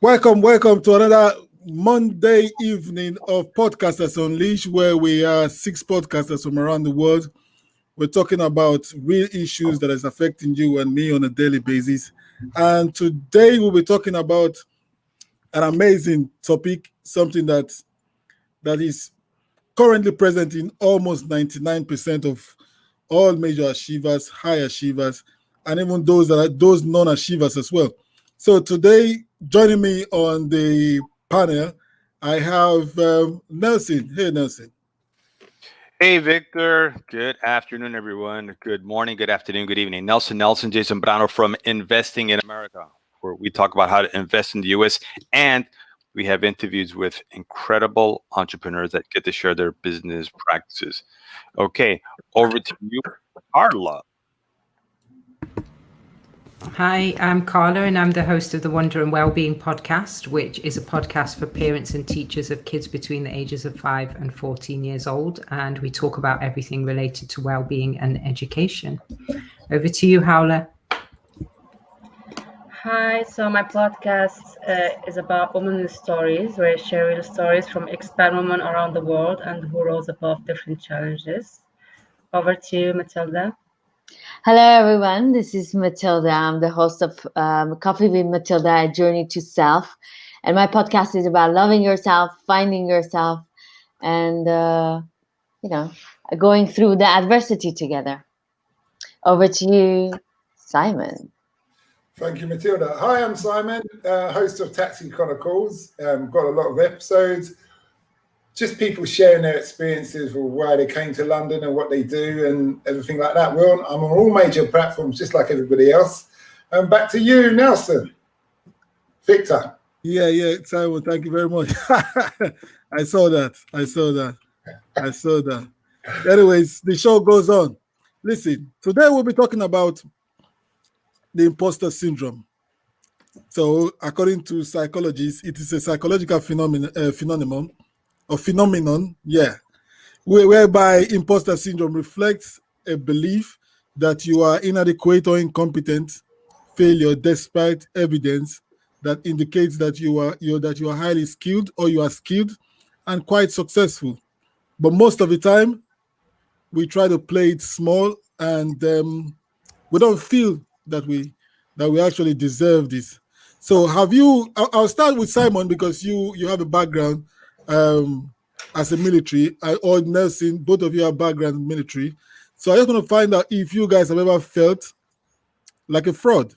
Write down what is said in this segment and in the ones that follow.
Welcome to another Monday evening of Podcasters Unleashed, where we are 6 podcasters from around the world. We're talking about real issues that is affecting you and me on a daily basis. And today we'll be talking about an amazing topic, something that is currently present in almost 99% of all major achievers, high achievers, and even those non-achievers as well. So today, joining me on the panel, I have Nelson. Hey, Nelson. Hey, Victor. Good afternoon, everyone. Good morning, good afternoon, good evening. Nelson, Jason Brano from Investing in America, where we talk about how to invest in the U.S. and we have interviews with incredible entrepreneurs that get to share their business practices. Okay, over to you, Carla. Hi, I'm Carla, and I'm the host of the Wonder and Wellbeing podcast, which is a podcast for parents and teachers of kids between the ages of 5 and 14 years old. And we talk about everything related to wellbeing and education. Over to you, Howler. Hi, so my podcast is about women's stories, where I share real stories from expert women around the world and who rose above different challenges. Over to you, Matilda. Hello, everyone. This is Matilda. I'm the host of Coffee with Matilda, A Journey to Self. And my podcast is about loving yourself, finding yourself, and, going through the adversity together. Over to you, Simon. Thank you, Matilda. Hi, I'm Simon, host of Taxi Chronicles. Got a lot of episodes. Just people sharing their experiences of why they came to London and what they do and everything like that. I'm on all major platforms, just like everybody else. Back to you, Nelson. Victor. Yeah, Simon, thank you very much. I saw that. Anyways, the show goes on. Listen, today we'll be talking about the imposter syndrome. So, according to psychologists, it is a psychological phenomenon, whereby imposter syndrome reflects a belief that you are inadequate or incompetent, failure despite evidence that indicates that you are highly skilled or you are skilled and quite successful. But most of the time, we try to play it small and we don't feel that we actually deserve this. So I'll start with Simon because you have a background as a military, or Nelson, both of you have background in military. So I just want to find out if you guys have ever felt like a fraud.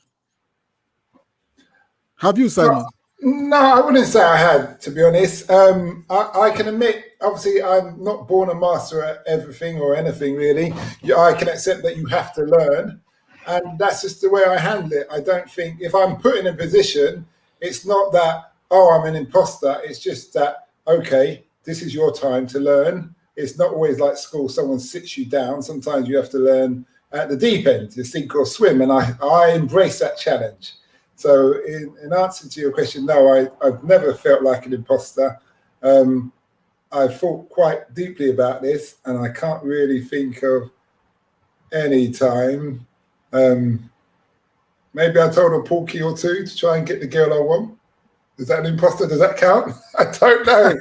Have you, Simon? No, I wouldn't say I had, to be honest. I can admit, obviously, I'm not born a master at everything or anything, really. I can accept that you have to learn. And that's just the way I handle it. I don't think, if I'm put in a position, it's not that, I'm an imposter. It's just that, okay, this is your time to learn. It's not always like school, someone sits you down. Sometimes you have to learn at the deep end, to sink or swim. And I embrace that challenge. So in answer to your question, no, I've never felt like an imposter. I thought quite deeply about this, and I can't really think of any time. Maybe I told a porky or two to try and get the girl I want. Is that an imposter? Does that count? I don't know.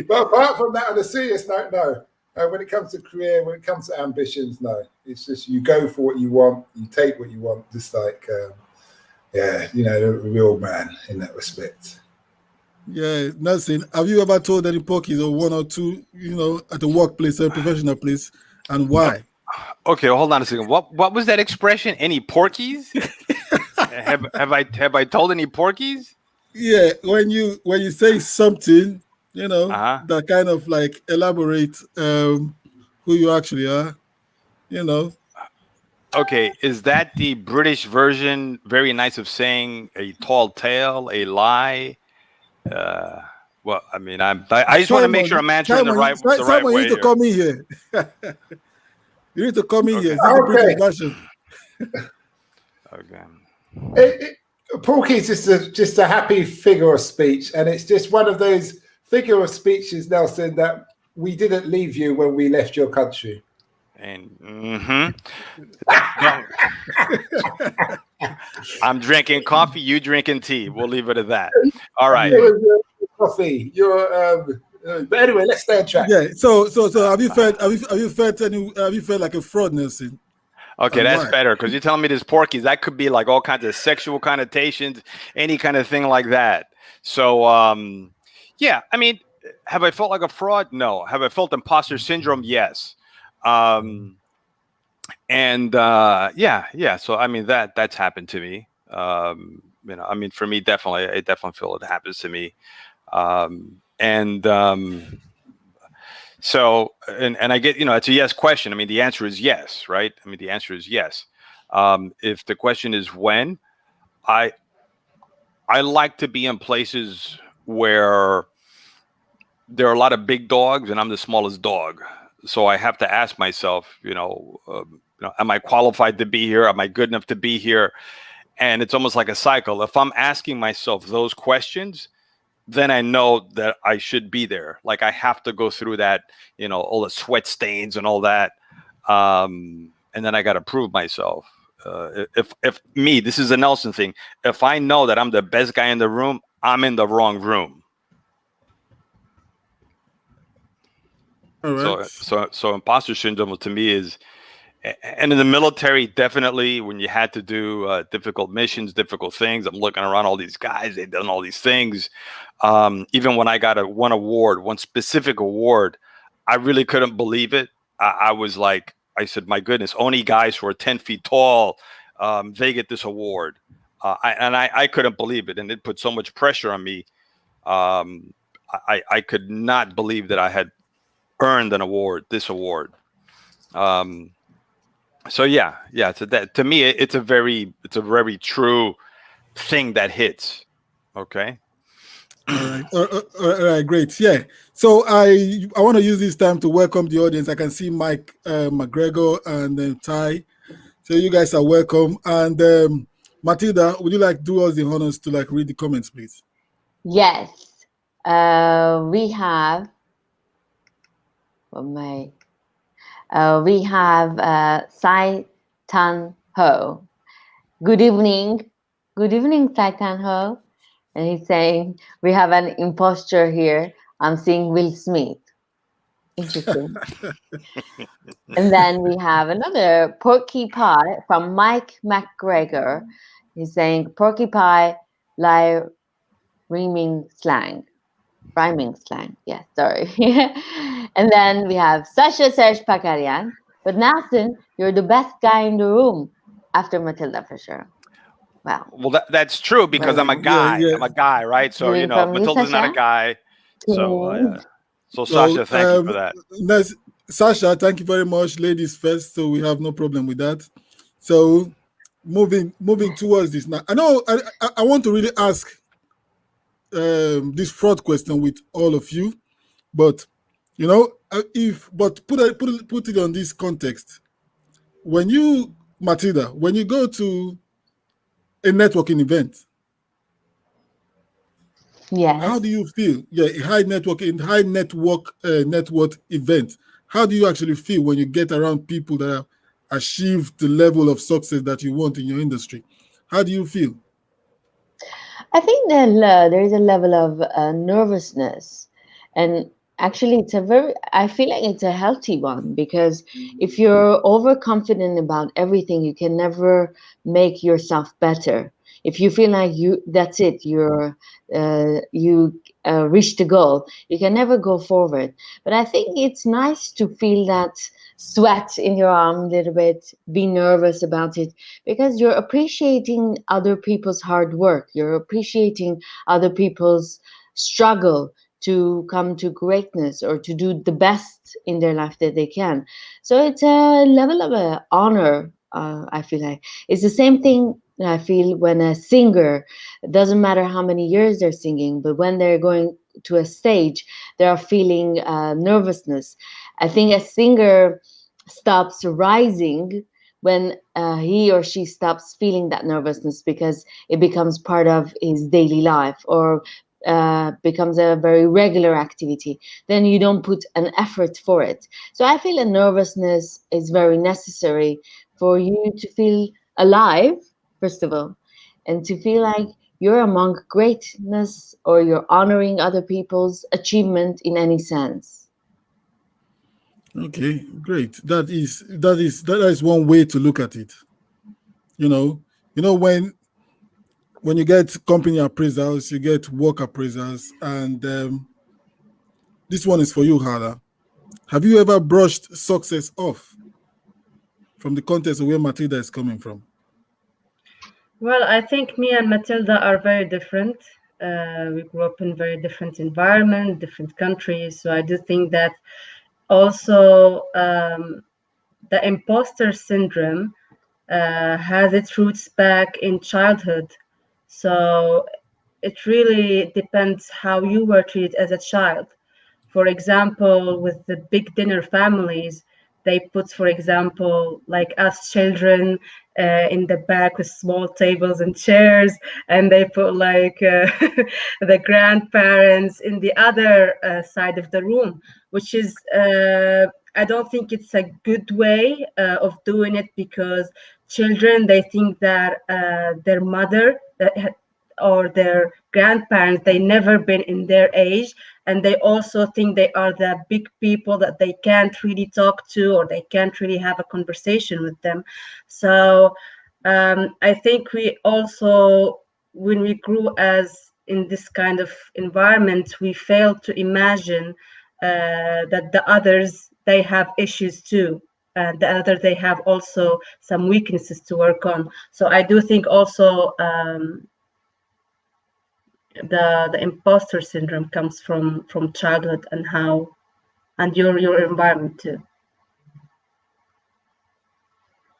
but apart from that, on a serious note, no. When it comes to career, when it comes to ambitions, no. It's just you go for what you want, you take what you want, just like, a real man in that respect. Yeah, Nelson, have you ever told any porkies or one or two, at a workplace or a professional place, and why? Okay, hold on a second. What was that expression? Any porkies? have I told any porkies? Yeah, when you say something, that kind of like elaborate who you actually are, Okay, is that the British version? Very nice of saying a tall tale, a lie. Well, I mean, I just want to make sure I'm answering the right way. You need to come in here. You need to come in here. This is the British version. Okay. Porky is just a happy figure of speech, and it's just one of those figure of speeches, Nelson, that we didn't leave you when we left your country. And I'm drinking coffee. You drinking tea. We'll leave it at that. All right. Coffee. But anyway, let's stay on track. Yeah. So have you felt like a fraud, Nelson? Okay, And that's why? better because you're telling me this Porky's. That could be like all kinds of sexual connotations, any kind of thing like that. So, yeah, I mean, have I felt like a fraud? No. Have I felt imposter syndrome? Yes. Yeah. So, I mean, that's happened to me. I mean, for me, definitely, I definitely feel it happens to me. So, and I get, it's a yes question. I mean, the answer is yes, right? I mean, the answer is yes. If the question is when, I like to be in places where there are a lot of big dogs and I'm the smallest dog. So I have to ask myself, am I qualified to be here? Am I good enough to be here? And it's almost like a cycle. If I'm asking myself those questions, then I know that I should be there. Like I have to go through that, all the sweat stains and all that. And then I got to prove myself. If me, this is a Nelson thing. If I know that I'm the best guy in the room, I'm in the wrong room. All right. So imposter syndrome to me is, and in the military, definitely when you had to do difficult missions, difficult things, I'm looking around all these guys, they've done all these things. Even when I got one specific award, I really couldn't believe it. I was like, I said, my goodness, only guys who are 10 feet tall, they get this award. I couldn't believe it. And it put so much pressure on me. I could not believe that I had earned this award. So yeah. So that to me, it's a very true thing that hits. Okay. All right, great. Yeah. So I want to use this time to welcome the audience. I can see Mike McGregor and Ty. So you guys are welcome. And Matilda, would you like to do us the honors to read the comments, please? Yes. We have Sai Tan Ho. Good evening. Good evening, Sai Tan Ho. And he's saying, we have an imposter here. I'm seeing Will Smith. Interesting. And then we have another Porky Pie from Mike McGregor. He's saying, Porky Pie, rhyming slang. Yeah, sorry. And then we have Sasha Serge Pakarian. But Nelson, you're the best guy in the room after Matilda, for sure. Well, that's true because I'm a guy. Yeah. I'm a guy, right? So Matilda's not a guy. So Sasha, thank you for that. Sasha, thank you very much. Ladies first, so we have no problem with that. So moving towards this now. I know I want to really ask this fraud question with all of you, but put it on this context. When you, Matilda, when you go to a networking event, yes, how do you feel? Yeah, a high network event. How do you actually feel when you get around people that have achieved the level of success that you want in your industry? How do you feel? I think that there is a level of nervousness, and actually I feel like it's a healthy one, because if you're overconfident about everything, you can never make yourself better. If you feel like that's it, you reached the goal, you can never go forward. But I think it's nice to feel that sweat in your arm a little bit, be nervous about it, because you're appreciating other people's hard work. You're appreciating other people's struggle to come to greatness or to do the best in their life that they can. So it's a level of honor. I feel like it's the same thing I feel when a singer, it doesn't matter how many years they're singing, but when they're going to a stage, they are feeling nervousness. I think a singer stops rising when he or she stops feeling that nervousness, because it becomes part of his daily life, or becomes a very regular activity. Then you don't put an effort for it. So I feel a nervousness is very necessary for you to feel alive first of all, and to feel like you're among greatness or you're honoring other people's achievement in any sense. Okay, great. That is one way to look at it. When you get company appraisals, you get work appraisals, and this one is for you, Hala. Have you ever brushed success off from the context of where Matilda is coming from? Well, I think me and Matilda are very different. We grew up in very different environment, different countries. So I do think that also the imposter syndrome has its roots back in childhood. So it really depends how you were treated as a child. For example, with the big dinner families, they put, for example, like us children in the back with small tables and chairs, and they put like the grandparents in the other side of the room, which is, I don't think it's a good way of doing it, because children, they think that their mother or their grandparents, they never been in their age, and they also think they are the big people that they can't really talk to, or they can't really have a conversation with them. So I think we also, when we grew as in this kind of environment, we failed to imagine that the others, they have issues too. The other, they have also some weaknesses to work on. So I do think also the imposter syndrome comes from childhood and your environment too.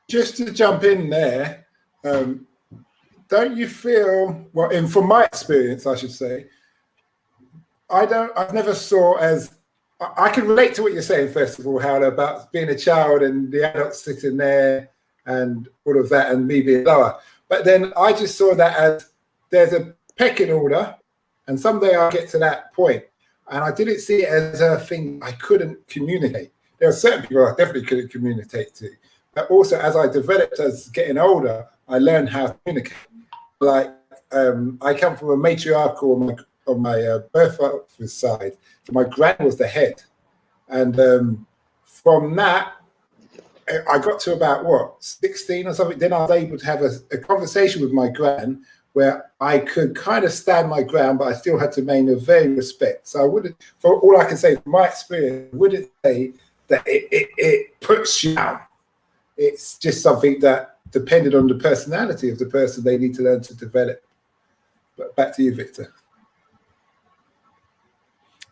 Just to jump in there, don't you feel, well, and from my experience, I should say, I've never saw as, I can relate to what you're saying, first of all, Howard, about being a child and the adults sitting there and all of that and me being lower. But then I just saw that as there's a pecking order, and someday I'll get to that point. And I didn't see it as a thing I couldn't communicate. There are certain people I definitely couldn't communicate to. But also, as I developed as getting older, I learned how to communicate. Like, I come from a matriarchal on my birth father's side. So my gran was the head. And from that, I got to about, 16 or something. Then I was able to have a conversation with my gran where I could kind of stand my ground, but I still had to maintain a very respect. So I wouldn't, for all I can say from my experience, I wouldn't say that it puts you down. It's just something that depended on the personality of the person, they need to learn to develop. But back to you, Victor.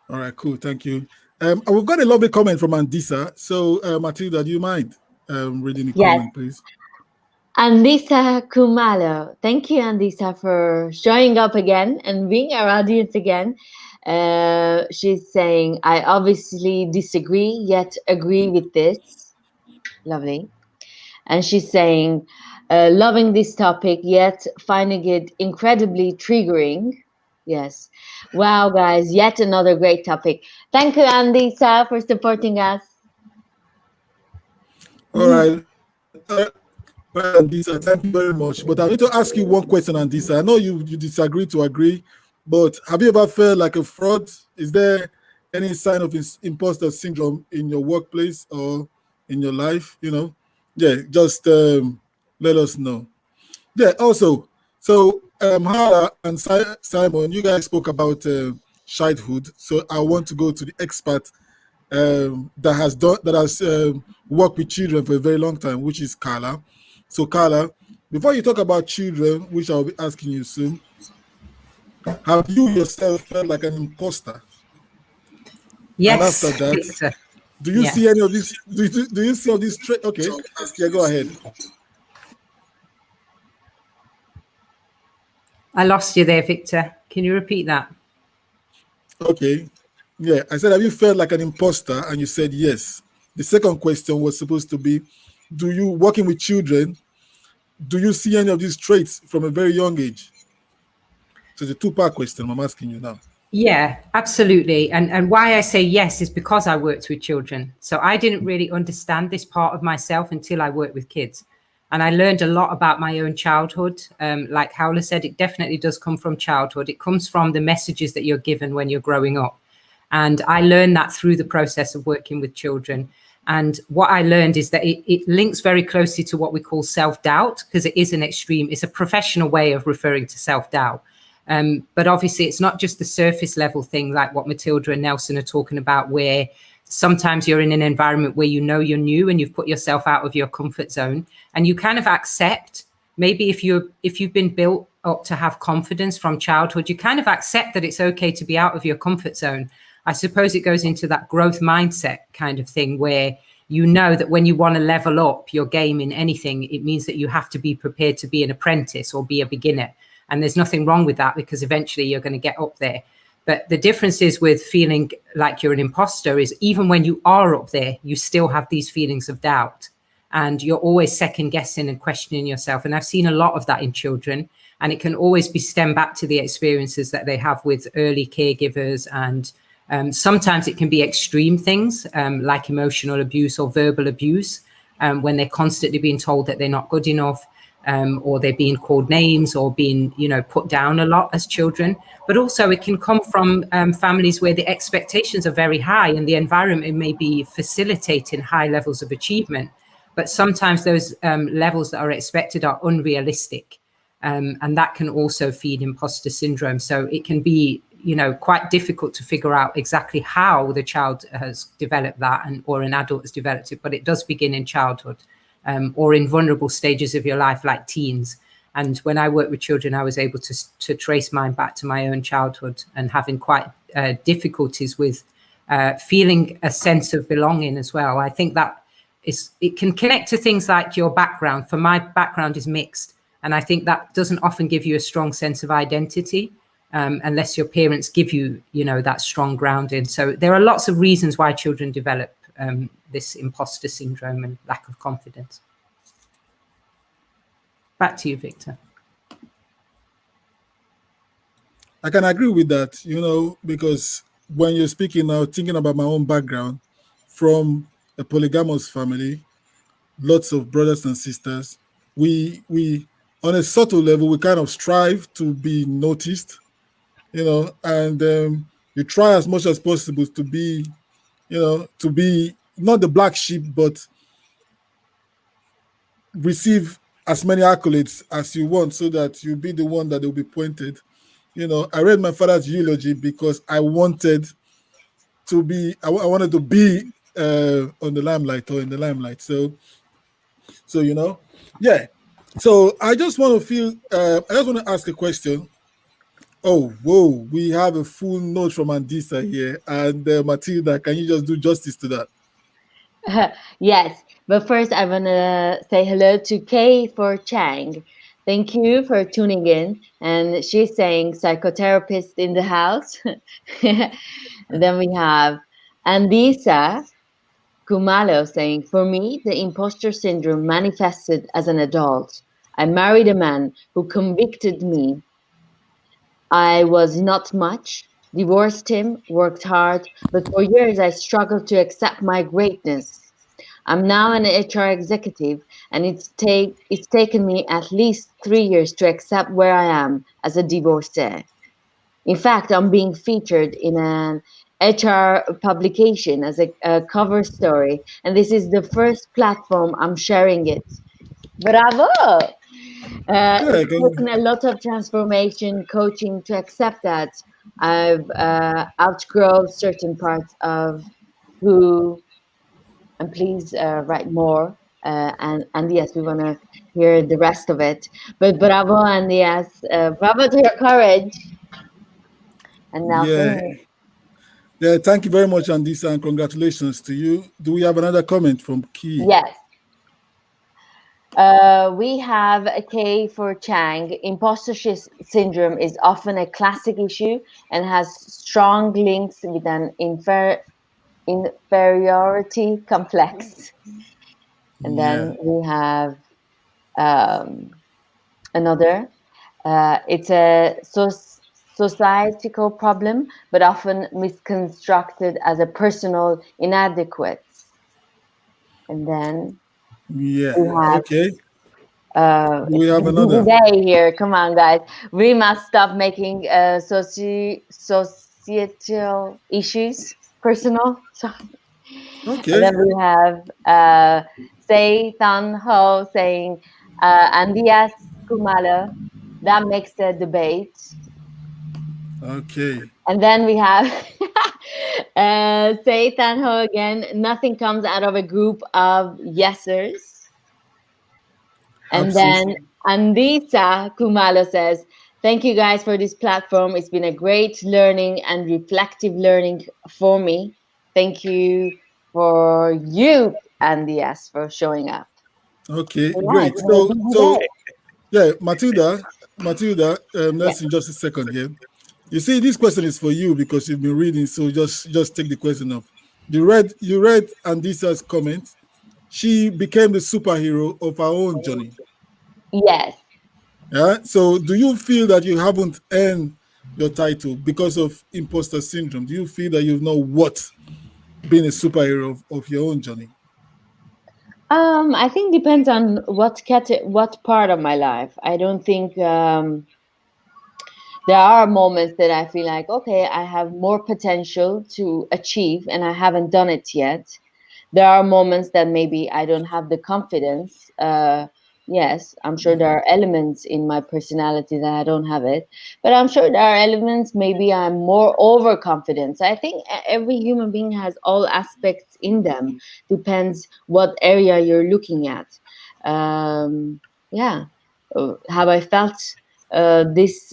All right, cool. Thank you. We've got a lovely comment from Andisa. So, Matilda, do you mind reading the comment, please? Andisa Kumalo. Thank you, Andisa, for showing up again and being our audience again. She's saying, I obviously disagree, yet agree with this. Lovely. And she's saying, loving this topic, yet finding it incredibly triggering. Yes. Wow, guys, yet another great topic. Thank you, Andisa, for supporting us. All right. Andisa, thank you very much. But I need to ask you one question, Andisa. I know you disagree to agree, but have you ever felt like a fraud? Is there any sign of imposter syndrome in your workplace or in your life? Yeah, just let us know. Yeah, also, so Hara and Simon, you guys spoke about childhood. So I want to go to the expert that has worked with children for a very long time, which is Carla. So, Carla, before you talk about children, which I'll be asking you soon, have you yourself felt like an imposter? Yes. And after that, do you see any of these? Do you see all these traits? Okay, yeah, go ahead. I lost you there, Victor. Can you repeat that? Okay. Yeah, I said, have you felt like an imposter? And you said yes. The second question was supposed to be, do you, working with children, do you see any of these traits from a very young age? So the two-part question I'm asking you now. Yeah, absolutely. And why I say yes is because I worked with children. So I didn't really understand this part of myself until I worked with kids. And I learned a lot about my own childhood. Like Howler said, it definitely does come from childhood. It comes from the messages that you're given when you're growing up. And I learned that through the process of working with children. And what I learned is that it links very closely to what we call self-doubt, because it is an extreme, it's a professional way of referring to self-doubt. But obviously, it's not just the surface level thing like what Matilda and Nelson are talking about, where sometimes you're in an environment where you know you're new and you've put yourself out of your comfort zone, and you kind of accept, maybe if you've been built up to have confidence from childhood, you kind of accept that it's okay to be out of your comfort zone. I suppose it goes into that growth mindset kind of thing where you know that when you want to level up your game in anything, it means that you have to be prepared to be an apprentice or be a beginner. And there's nothing wrong with that, because eventually you're going to get up there. But the difference is with feeling like you're an imposter is even when you are up there, you still have these feelings of doubt. And you're always second guessing and questioning yourself. And I've seen a lot of that in children. And it can always be stemmed back to the experiences that they have with early caregivers. And sometimes it can be extreme things like emotional abuse or verbal abuse, when they're constantly being told that they're not good enough. Or they're being called names or being, put down a lot as children. But also it can come from families where the expectations are very high and the environment may be facilitating high levels of achievement. But sometimes those levels that are expected are unrealistic. And that can also feed imposter syndrome. So it can be, quite difficult to figure out exactly how the child has developed that or an adult has developed it. But it does begin in childhood. Or in vulnerable stages of your life, like teens. And when I work with children, I was able to trace mine back to my own childhood and having quite difficulties with feeling a sense of belonging as well. I think that it can connect to things like your background. For my background is mixed. And I think that doesn't often give you a strong sense of identity unless your parents give you, that strong grounding. So there are lots of reasons why children develop this imposter syndrome and lack of confidence. Back to you, Victor. I can agree with that, because when you're speaking now, thinking about my own background, from a polygamous family, lots of brothers and sisters, we on a subtle level, we kind of strive to be noticed, and you try as much as possible to be, to be not the black sheep, but receive as many accolades as you want so that you'll be the one that will be pointed. I read my father's eulogy because I wanted to be, I wanted to be on the limelight or in the limelight. So, yeah. So I just want to ask a question. Oh, whoa, we have a full note from Andisa here. And Matilda, can you just do justice to that? Yes, but first I want to say hello to Kay for Chang. Thank you for tuning in. And she's saying psychotherapist in the house. And then we have Andisa Kumalo saying, for me, the imposter syndrome manifested as an adult. I married a man who convicted me. I was not much, divorced him, worked hard, but for years I struggled to accept my greatness. I'm now an HR executive, and it's taken me at least 3 years to accept where I am as a divorcee. In fact, I'm being featured in an HR publication as a cover story, and this is the first platform I'm sharing it. Bravo! It's taken a lot of transformation coaching to accept that I've outgrown certain parts of who, and please write more. And yes, we want to hear the rest of it. But bravo, and yes, bravo to your courage. And now, yeah, thank you very much, Andisa, and congratulations to you. Do we have another comment from Key? Yes. We have a K for Chang. Imposter syndrome is often a classic issue and has strong links with an inferiority complex. And then we have another. It's a societal problem, but often misconstrued as a personal inadequate. And then we have, okay. We have It's a busy another. day here. Come on, guys. We must stop making societal issues personal. So, and Okay. then we have Say Tan Ho saying, Andias Kumala. That makes a debate. Okay. And then we have Say Tan Ho again. Nothing comes out of a group of yesers. And then Absolutely. Andita Kumalo says, thank you guys for this platform. It's been a great learning and reflective learning for me. Thank you for you, Andias, for showing up. Okay. Yeah, Great. it's been a busy day. Yeah, Matilda. Yeah. That's in just a second here. You see, this question is for you because you've been reading. So just take the question up. You read Andisa's comment. She became the superhero of her own journey. Yes. Yeah. So do you feel that you haven't earned your title because of imposter syndrome? Do you feel that you've not what being a superhero of your own journey? I think depends on what part of my life. I don't think there are moments that I feel like, okay, I have more potential to achieve and I haven't done it yet. There are moments that maybe I don't have the confidence. Yes, I'm sure there are elements in my personality that I don't have it, but I'm sure there are elements maybe I'm more overconfident. So I think every human being has all aspects in them. Depends what area you're looking at. Yeah, have I felt this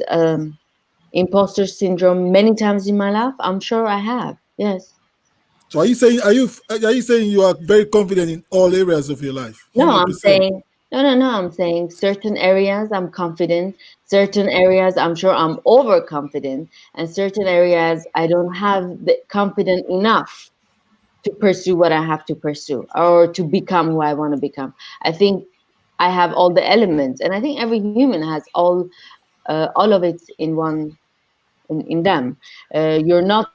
imposter syndrome many times in my life? I'm sure I have. Yes. So are you saying you are very confident in all areas of your life, No, 100%? no. I'm saying certain areas I'm confident, certain areas I'm sure I'm overconfident, and certain areas I don't have the confident enough to pursue what I have to pursue or to become who I want to become. I think I have all the elements, and I think every human has all of it in one in them. You're not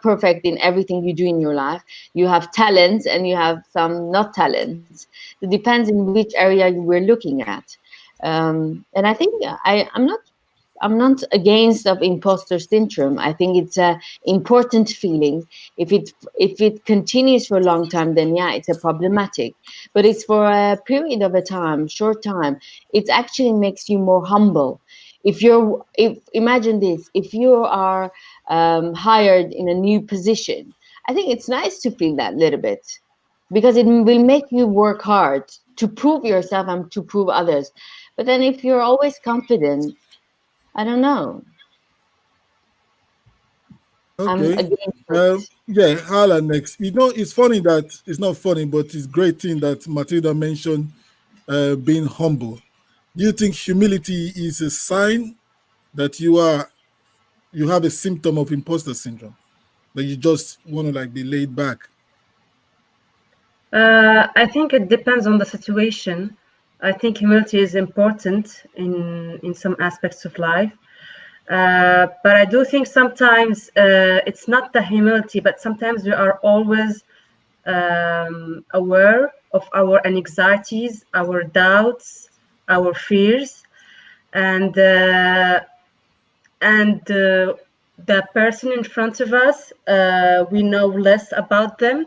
perfect in everything you do in your life. You have talents and you have some not talents. It depends in which area you were looking at. And I think I'm not against of imposter syndrome. I think it's a important feeling. If it continues for a long time, then yeah, it's a problematic. But it's for a period of a time, short time. It actually makes you more humble. If imagine this, if you are hired in a new position, I think it's nice to feel that little bit because it will make you work hard to prove yourself and to prove others. But then if you're always confident, I don't know. I'm Okay. against it. Yeah, Hala next. It's funny that it's not funny, but it's great thing that Matilda mentioned being humble. Do you think humility is a sign that you have a symptom of imposter syndrome? That you just want to like be laid back? I think it depends on the situation. I think humility is important in some aspects of life. But I do think sometimes it's not the humility, but sometimes we are always aware of our anxieties, our doubts, our fears, and the person in front of us, we know less about them,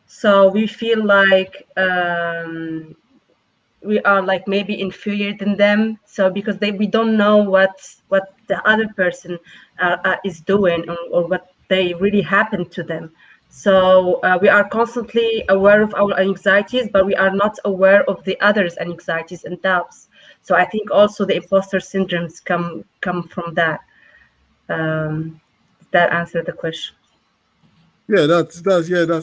so we feel like we are like maybe inferior than them, so because we don't know what the other person is doing, or what they really happened to them. So we are constantly aware of our anxieties, but we are not aware of the others anxieties and doubts. So I think also the imposter syndromes come from that. That answered the question. Yeah, that's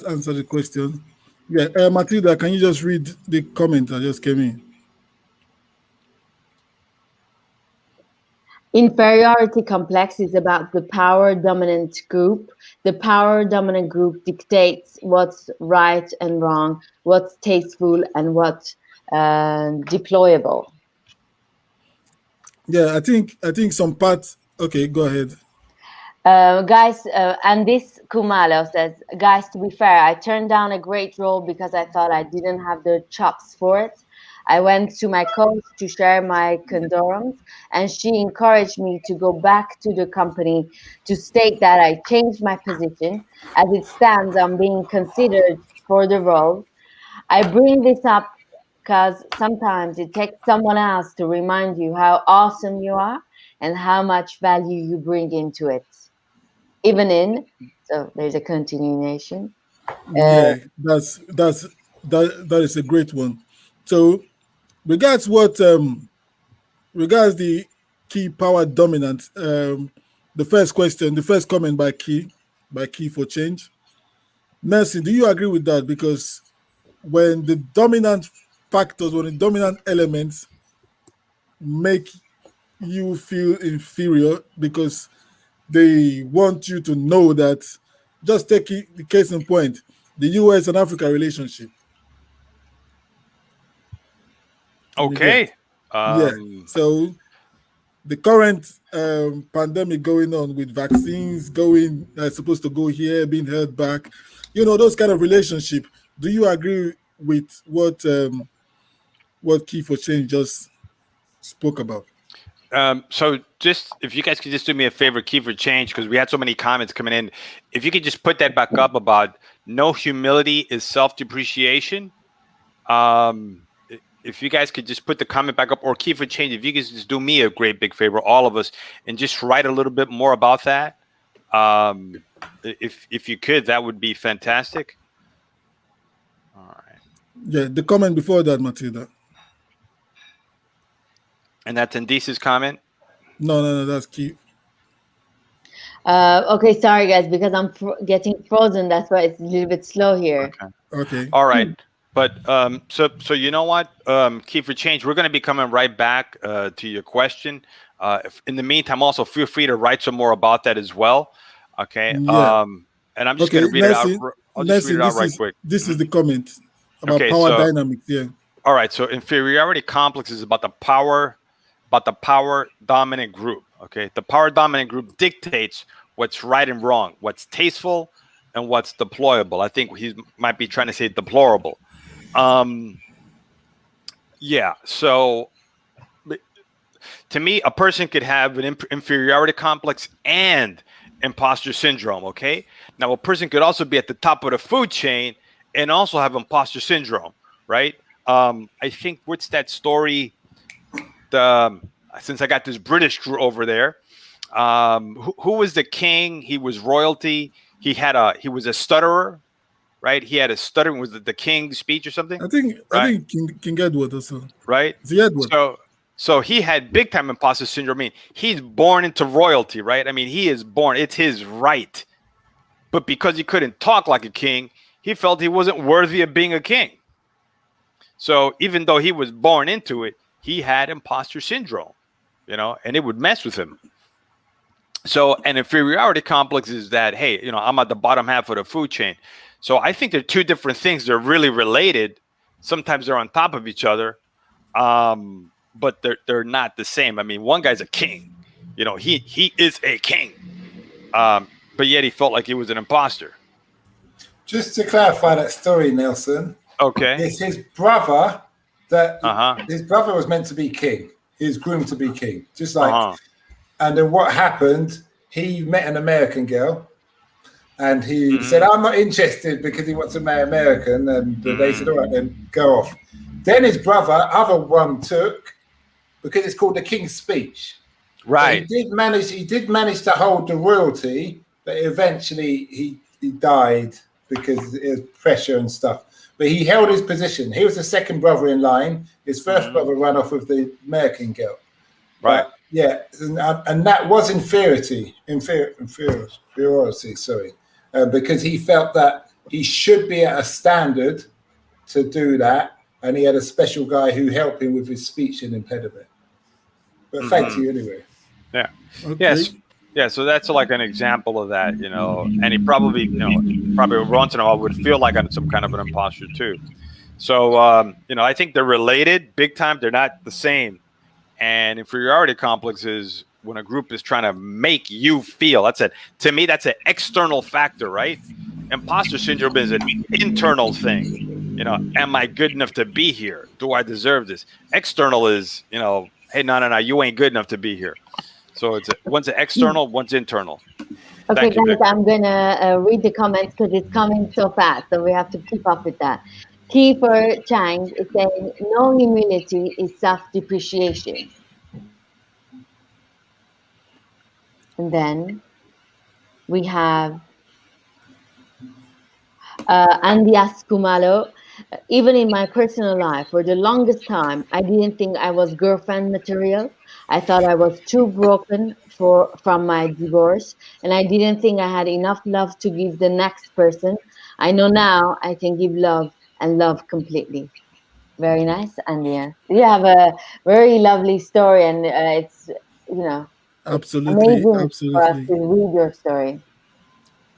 answered the question. Yeah, Matilda, can you just read the comment that just came in? Inferiority complex is about the power dominant group. The power dominant group dictates what's right and wrong, what's tasteful and what's deployable. Yeah, I think some parts. Okay, go ahead. Guys, and this Kumalo says, guys, to be fair, I turned down a great role because I thought I didn't have the chops for it. I went to my coach to share my condolence, and she encouraged me to go back to the company to state that I changed my position. As it stands, I'm being considered for the role. I bring this up because sometimes it takes someone else to remind you how awesome you are and how much value you bring into it. Even in, so there's a continuation. Yeah, that is a great one. So regards regards the key power dominant, the first comment by key for change. Nancy, do you agree with that? Because when the dominant factors, when the dominant elements make you feel inferior because they want you to know that, just take the case in point, the US and Africa relationship. Okay. Yeah. So the current pandemic going on with vaccines going supposed to go here, being held back, those kind of relationship. Do you agree with what Key for Change just spoke about? So just if you guys could just do me a favor, key for change, because we had so many comments coming in. If you could just put that back up about no humility is self-depreciation. If you guys could just put the comment back up, or key for change, if you guys just do me a great big favor, all of us, and just write a little bit more about that. If you could, that would be fantastic. All right. Yeah, the comment before that, Matilda. And that's Indice's comment? No, that's Key. Okay, sorry guys, because I'm getting frozen. That's why it's a little bit slow here. Okay. All right. But so you know what, Key for Change, we're going to be coming right back to your question. In the meantime, also feel free to write some more about that as well. Okay. Yeah. And I'm just going to read Nancy, it out. I'll just read it out right quick. This is the comment about power dynamics. Yeah. All right. So inferiority complex is about the power dominant group. Okay. The power dominant group dictates what's right and wrong, what's tasteful and what's deployable. I think he might be trying to say deplorable. Yeah. So to me, a person could have an inferiority complex and imposter syndrome. Okay. Now, a person could also be at the top of the food chain and also have imposter syndrome, right? I think what's that story? Since I got this British crew over there, who was the king? He was royalty. He was a stutterer, right? He had a stuttering. Was it the King's Speech or something? I think King Edward also. Right. The Edward. So he had big time imposter syndrome. I mean, he's born into royalty, right? I mean, he is born. It's his right. But because he couldn't talk like a king, he felt he wasn't worthy of being a king. So even though he was born into it, he had imposter syndrome, and it would mess with him. So an inferiority complex is that, hey, I'm at the bottom half of the food chain. So I think they're two different things. They're really related. Sometimes they're on top of each other, but they're not the same. I mean, one guy's a king. He is a king, but yet he felt like he was an imposter. Just to clarify that story, Nelson. Okay. It's his brother his brother was meant to be king. He was groomed to be king, just like. And then what happened? He met an American girl, and he said, "I'm not interested," because he wants to marry American. And they said, "All right, then go off." Then his brother, other one, took, because it's called the King's Speech. Right. He did manage to hold the royalty, but eventually he died because it was pressure and stuff. But he held his position. He was the second brother in line. His first brother ran off with the American girl. Right. But, yeah, and that was inferiority. Sorry, because he felt that he should be at a standard to do that, and he had a special guy who helped him with his speech and impediment. But thank you anyway. Yeah. Okay. Yes. Yeah. So that's like an example of that, and he probably, probably once in a while would feel like some kind of an imposter too. So, I think they're related big time. They're not the same. And inferiority complex is when a group is trying to make you feel. To me, that's an external factor, right? Imposter syndrome is an internal thing. am I good enough to be here? Do I deserve this? External is, hey, no, you ain't good enough to be here. So one's external, one's internal. Okay, Thank you, guys, Victor. I'm gonna read the comments because it's coming so fast, so we have to keep up with that. Kiefer Chang is saying, no humility is self-depreciation. And then we have Andias Kumalo. Even in my personal life, for the longest time, I didn't think I was girlfriend material. I thought I was too broken from my divorce, and I didn't think I had enough love to give the next person. I know now I can give love and love completely. Very nice, Andia. You have a very lovely story, and it's it's Absolutely, amazing for us absolutely. to read your story.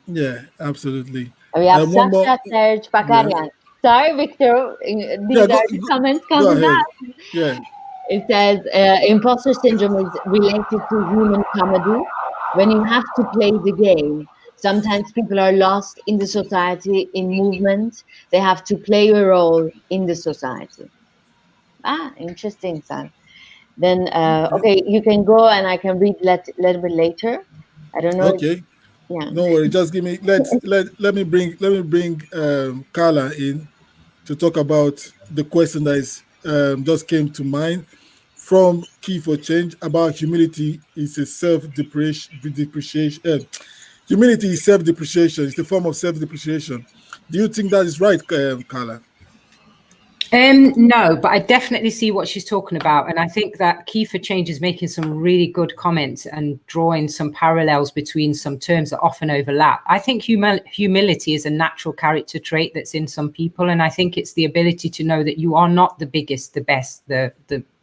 Yeah, absolutely. We have One more. Sasha Serge Yeah, Pakarian. Sorry, Victor. yeah. These are the comments Go coming ahead. up. Yeah. It says imposter syndrome is related to human comedy. When you have to play the game, sometimes people are lost in the society in movement. They have to play a role in the society. Ah, interesting, son. Then, okay, you can go and I can read little bit later. I don't know. Okay. Yeah. No worry. Just give me. Let me bring Carla in to talk about the question that is just came to mind from Key for Change about humility is a self-depreciation. Humility is self-depreciation. It's a form of self-depreciation. Do you think that is right, Carla? No, but I definitely see what she's talking about. And I think that Key for Change is making some really good comments and drawing some parallels between some terms that often overlap. I think humility is a natural character trait that's in some people. And I think it's the ability to know that you are not the biggest, the best, the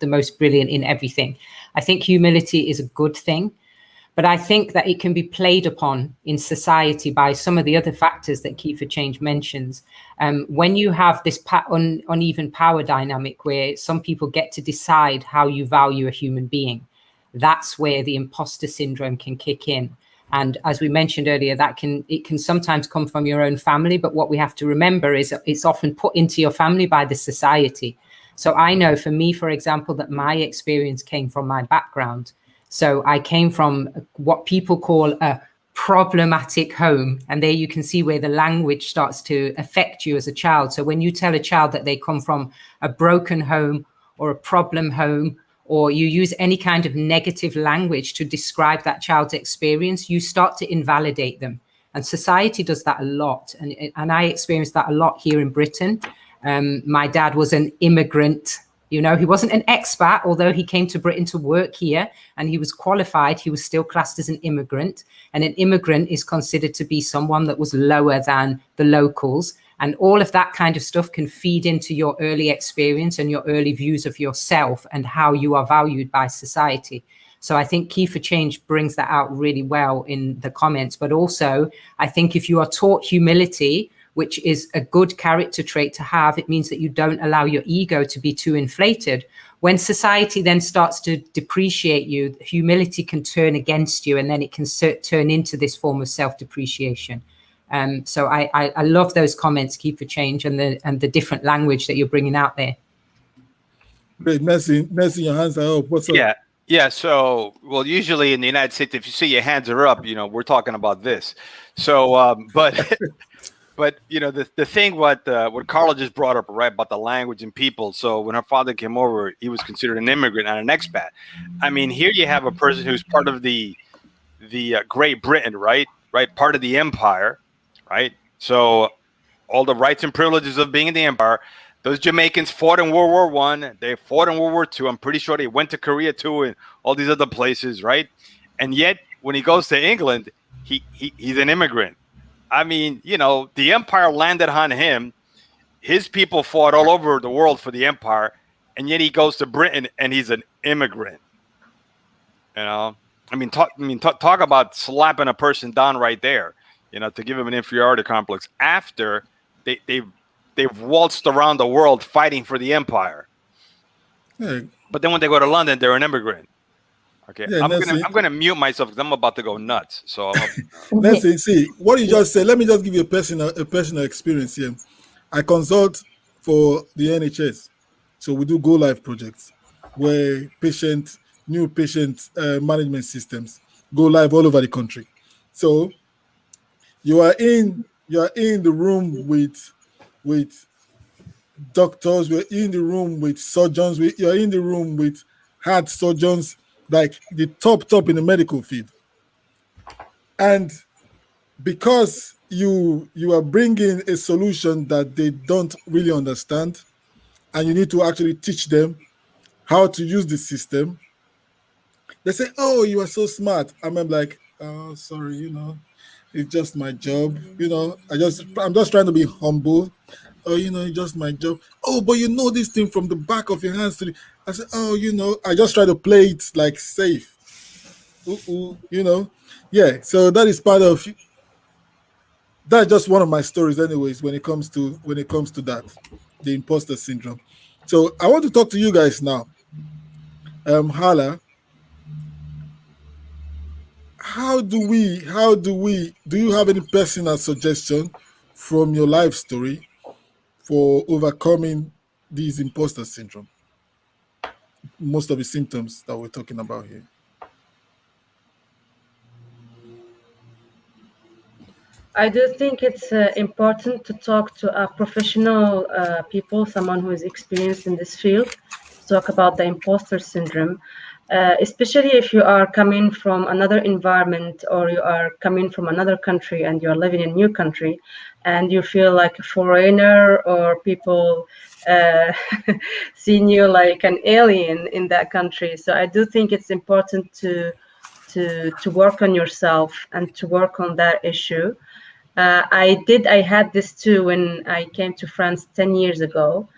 most brilliant in everything. I think humility is a good thing. But I think that it can be played upon in society by some of the other factors that Key for Change mentions. When you have this uneven power dynamic where some people get to decide how you value a human being, that's where the imposter syndrome can kick in. And as we mentioned earlier, it can sometimes come from your own family. But what we have to remember is it's often put into your family by the society. So I know for me, for example, that my experience came from my background. So I came from what people call a problematic home. And there you can see where the language starts to affect you as a child. So when you tell a child that they come from a broken home or a problem home, or you use any kind of negative language to describe that child's experience, you start to invalidate them. And society does that a lot. And I experienced that a lot here in Britain. My dad was an immigrant. He wasn't an expat, although he came to Britain to work here and he was qualified. He was still classed as an immigrant. And an immigrant is considered to be someone that was lower than the locals. And all of that kind of stuff can feed into your early experience and your early views of yourself and how you are valued by society. So I think Key for Change brings that out really well in the comments. But also, I think if you are taught humility, which is a good character trait to have, it means that you don't allow your ego to be too inflated. When society then starts to depreciate you, humility can turn against you, and then it can turn into this form of self-depreciation. So I love those comments, Keep for Change, and the different language that you're bringing out there. Great, Messi, your hands are up. What's up? Yeah. So, well, usually in the United States, if you see your hands are up, we're talking about this. So, but. But the thing what Carla just brought up, right, about the language and people. So when her father came over, he was considered an immigrant and an expat. I mean, here you have a person who's part of the Great Britain, right, part of the empire, right. So all the rights and privileges of being in the empire. Those Jamaicans fought in World War I. They fought in World War II. I'm pretty sure they went to Korea too, and all these other places, right. And yet when he goes to England, he's an immigrant. I mean, the empire landed on him. His people fought all over the world for the empire, and yet he goes to Britain and he's an immigrant. I mean, talk about slapping a person down right there. To give him an inferiority complex after they've waltzed around the world fighting for the empire. Yeah. But then when they go to London, they're an immigrant. Okay, yeah, I'm gonna mute myself because I'm about to go nuts. So let's see what you just said. Let me just give you a personal experience here. I consult for the NHS. So we do go live projects where new patient management systems go live all over the country. So you are in the room with doctors, we're in the room with surgeons, you're in the room with heart surgeons, like the top in the medical field. And because you are bringing a solution that they don't really understand, and you need to actually teach them how to use the system, they say, "Oh, you are so smart." I'm like, "Oh, sorry, it's just my job. I'm just trying to be humble. Oh, it's just my job. Oh, but this thing from the back of your hands to the." I said, "Oh, I just try to play it like safe. Yeah." So that is part of. That's just one of my stories, anyways. When it comes to that, the imposter syndrome. So I want to talk to you guys now. Hala, do you have any personal suggestion from your life story for overcoming these imposter syndrome? Most of the symptoms that we're talking about here. I do think it's important to talk to a professional people, someone who is experienced in this field, to talk about the imposter syndrome, especially if you are coming from another environment or you are coming from another country and you're living in a new country and you feel like a foreigner or people seeing you like an alien in that country. So I do think it's important to work on yourself and to work on that issue. I had this too when I came to France 10 years ago.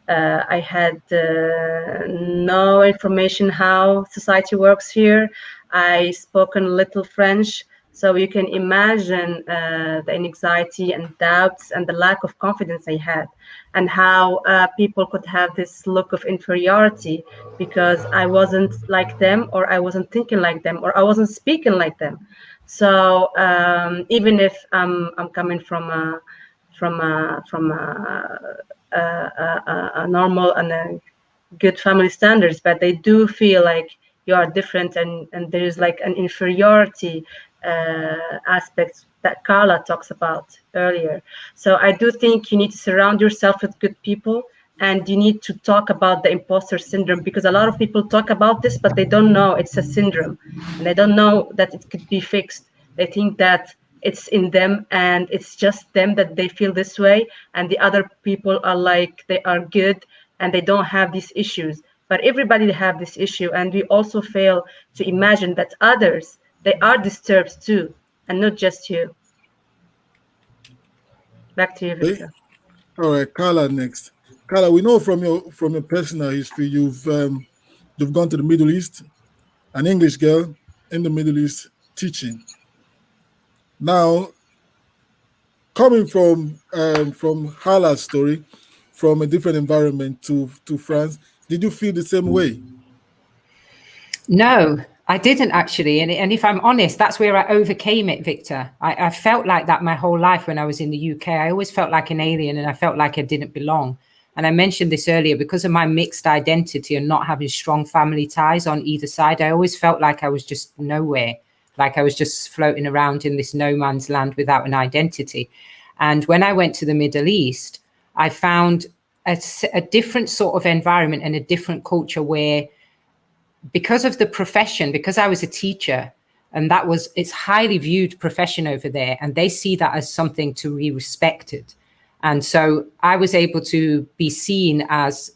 I had no information how society works here. I spoke a little French, so you can imagine the anxiety and doubts and the lack of confidence I had, and how people could have this look of inferiority because I wasn't like them, or I wasn't thinking like them, or I wasn't speaking like them. So even if I'm coming from a normal and a good family standards, but they do feel like you are different, and there is like an inferiority aspect that Carla talks about earlier. So I do think you need to surround yourself with good people, and you need to talk about the imposter syndrome, because a lot of people talk about this, but they don't know it's a syndrome, and they don't know that it could be fixed. They think that it's in them and it's just them that they feel this way, and the other people are like they are good and they don't have these issues. But everybody have this issue, and we also fail to imagine that others, they are disturbed too, and not just you. Back to you, Victor. All right, Carla next. Carla, we know from your personal history, you've gone to the Middle East, an English girl in the Middle East teaching. Now, coming from Hala's story, from a different environment to France, did you feel the same way? No, I didn't actually. And if I'm honest, that's where I overcame it, Victor. I felt like that my whole life when I was in the UK. I always felt like an alien, and I felt like I didn't belong. And I mentioned this earlier, because of my mixed identity and not having strong family ties on either side, I always felt like I was just nowhere, like I was just floating around in this no man's land without an identity. And when I went to the Middle East, I found a different sort of environment and a different culture where, because of the profession, because I was a teacher, and it's highly viewed profession over there, and they see that as something to be respected. And so I was able to be seen as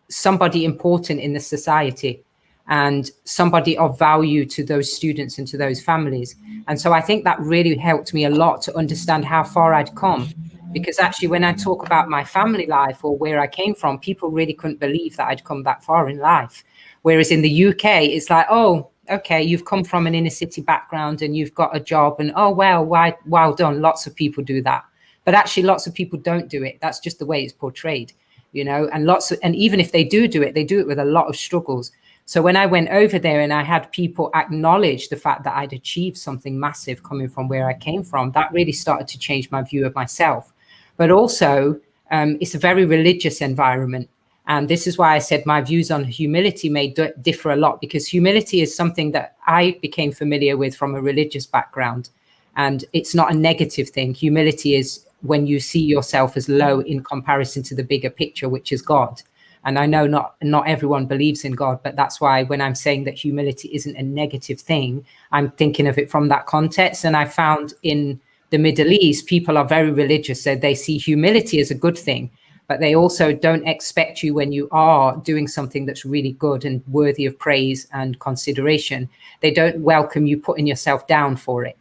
somebody important in the society and somebody of value to those students and to those families. And so I think that really helped me a lot to understand how far I'd come. Because actually, when I talk about my family life or where I came from, people really couldn't believe that I'd come that far in life. Whereas in the UK, it's like, oh, okay, you've come from an inner city background and you've got a job, and oh, well done. Lots of people do that. But actually, lots of people don't do it. That's just the way it's portrayed, and even if they do it, they do it with a lot of struggles. So when I went over there and I had people acknowledge the fact that I'd achieved something massive coming from where I came from, that really started to change my view of myself. But also, it's a very religious environment. And this is why I said my views on humility may differ a lot, because humility is something that I became familiar with from a religious background. And it's not a negative thing. Humility is when you see yourself as low in comparison to the bigger picture, which is God. And I know not everyone believes in God, but that's why when I'm saying that humility isn't a negative thing, I'm thinking of it from that context. And I found in the Middle East, people are very religious, so they see humility as a good thing, but they also don't expect you, when you are doing something that's really good and worthy of praise and consideration, they don't welcome you putting yourself down for it,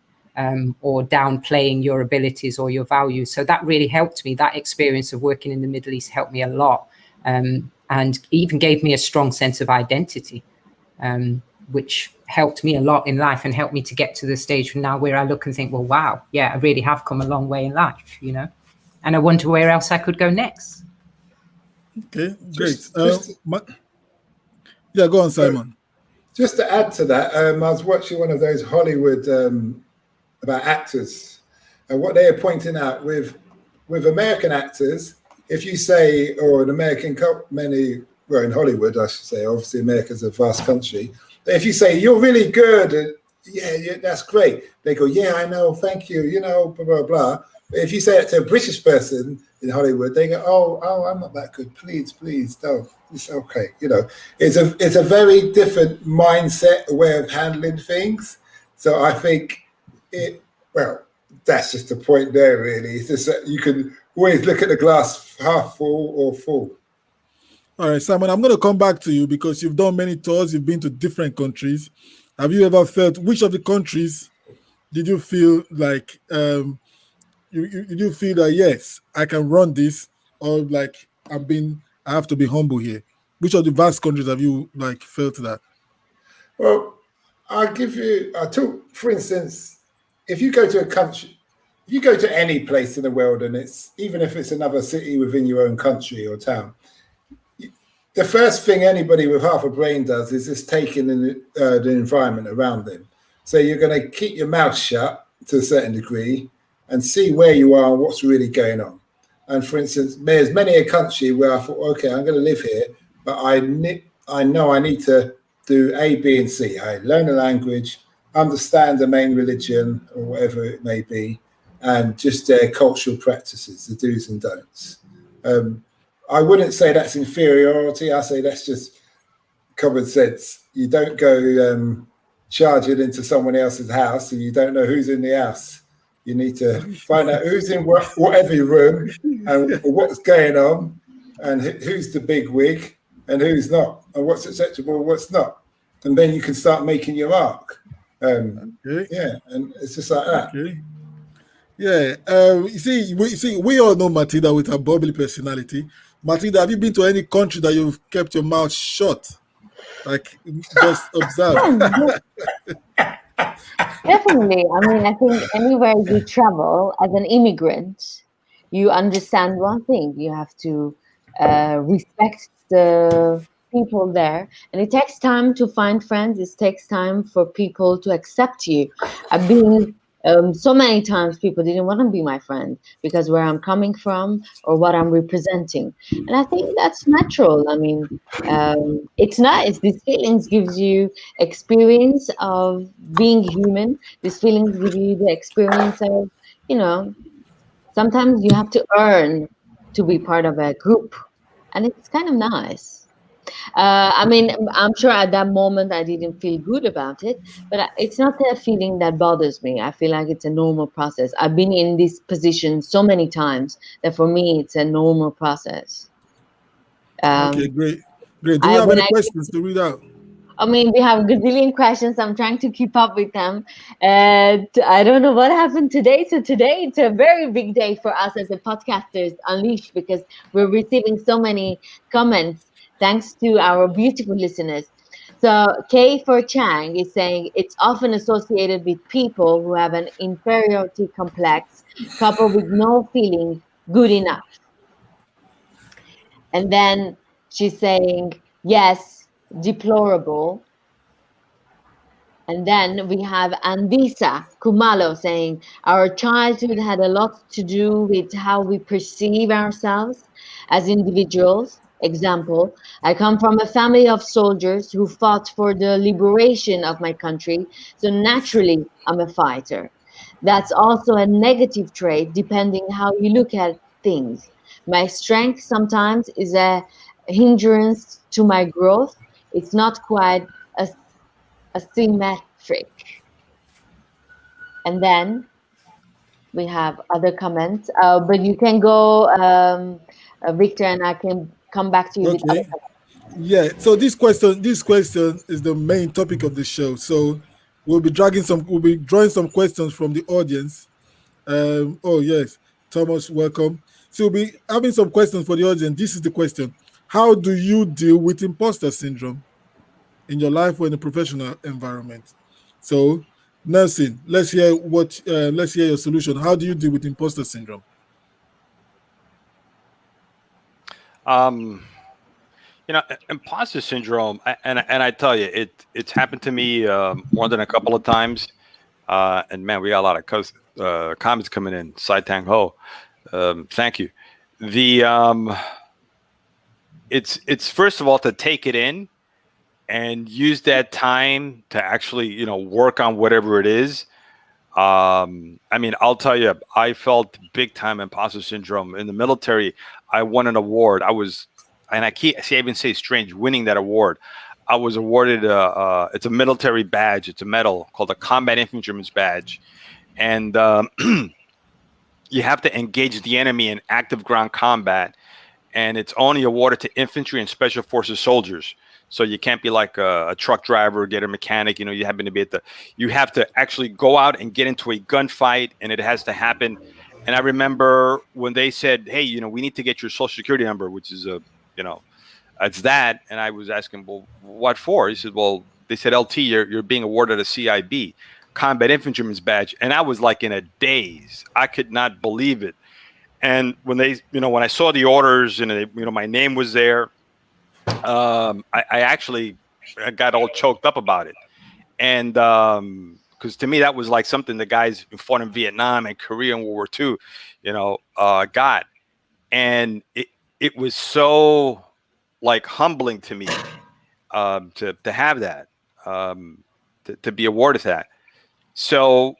or downplaying your abilities or your values. So that really helped me. That experience of working in the Middle East helped me a lot, and even gave me a strong sense of identity, which helped me a lot in life and helped me to get to the stage now where I look and think, well, wow, yeah, I really have come a long way in life, you know, and I wonder where else I could go next. Okay, great. Yeah, go on, Simon. Just to add to that, I was watching one of those Hollywood about actors, and what they are pointing out with American actors, if you say, or an American, well, in Hollywood, I should say, obviously America's a vast country, but if you say, you're really good, and yeah, that's great, they go, yeah, I know, thank you, you know, blah, blah, blah. But if you say it to a British person in Hollywood, they go, oh, I'm not that good, please, don't, it's okay, you know. It's a very different mindset, a way of handling things. So I think that's just the point there, really. It's just that you can always look at the glass half full or full. All right, Simon, I'm going to come back to you because you've done many tours, you've been to different countries. Have you ever felt, which of the countries did you feel like, you feel that, yes, I can run this, or like I have to be humble here? Which of the vast countries have you like felt that? Well, I'll give you, for instance, if you go to a country, if you go to any place in the world, and it's, even if it's another city within your own country or town, the first thing anybody with half a brain does is just take in the environment around them. So you're going to keep your mouth shut to a certain degree and see where you are and what's really going on. And for instance, there's many a country where I thought, okay, I'm going to live here, but I know I need to do A, B, and C. I learn the language, understand the main religion or whatever it may be, and just their cultural practices, the do's and don'ts. I wouldn't say that's inferiority. I say that's just common sense. You don't go charging into someone else's house and you don't know who's in the house. You need to find out who's in whatever room and what's going on, and who's the big wig and who's not, and what's acceptable and what's not. And then you can start making your mark. Okay. Yeah, and it's just like that. Okay. Yeah, you see, we all know Matilda with her bubbly personality. Matilda, have you been to any country that you've kept your mouth shut? Like, just observe. Definitely. I mean, I think anywhere you travel as an immigrant, you understand one thing. You have to respect the people there. And it takes time to find friends. It takes time for people to accept you. I've been so many times people didn't want to be my friend because where I'm coming from or what I'm representing. And I think that's natural. I mean, it's nice. These feelings gives you experience of being human. These feelings give you the experience of, you know, sometimes you have to earn to be part of a group. And it's kind of nice. I mean, I'm sure at that moment I didn't feel good about it, but it's not a feeling that bothers me. I feel like it's a normal process. I've been in this position so many times that for me it's a normal process. Okay, great. Do we have any questions to read out? I mean, we have a gazillion questions. I'm trying to keep up with them. I don't know what happened today. So today it's a very big day for us as a podcasters Unleashed because we're receiving so many comments thanks to our beautiful listeners. So K for Chang is saying it's often associated with people who have an inferiority complex coupled with no feeling good enough. And then she's saying, yes, deplorable. And then we have Andisa Kumalo saying, our childhood had a lot to do with how we perceive ourselves as individuals. Example, I come from a family of soldiers who fought for the liberation of my country, so naturally I'm a fighter. That's also a negative trait depending how you look at things. My strength sometimes is a hindrance to my growth. It's not quite a asymmetric. And then we have other comments, but you can go, Victor, and I can come back to you with other Okay. comments. Yeah. So this question is the main topic of the show. So we'll be drawing some questions from the audience. Oh yes, Thomas, welcome. So we'll be having some questions for the audience. This is the question: how do you deal with imposter syndrome in your life or in a professional environment? So, Nelson, let's hear your solution. How do you deal with imposter syndrome? Um, imposter syndrome, and I tell you, it's happened to me more than a couple of times. And man, we got a lot of comments coming in. Sai Tang Ho, thank you. The it's first of all to take it in and use that time to actually work on whatever it is. I mean, I'll tell you, I felt big time imposter syndrome in the military. I won an award. And I can't even say strange, winning that award. I was awarded it's a military badge. It's a medal called a Combat Infantryman's Badge, and you have to engage the enemy in active ground combat, and it's only awarded to infantry and special forces soldiers. So you can't be like a truck driver, get a mechanic. You happen to be you have to actually go out and get into a gunfight, and it has to happen. And I remember when they said, "Hey, we need to get your social security number," which is it's that. And I was asking, "Well, what for?" He said, "Well, they said, LT, you're being awarded a CIB, Combat Infantryman's Badge." And I was like in a daze. I could not believe it. And when when I saw the orders and my name was there, I got all choked up about it. And because to me that was like something the guys who fought in Vietnam and Korea and World War II, got. And it was so like humbling to me to have that, to be awarded that. So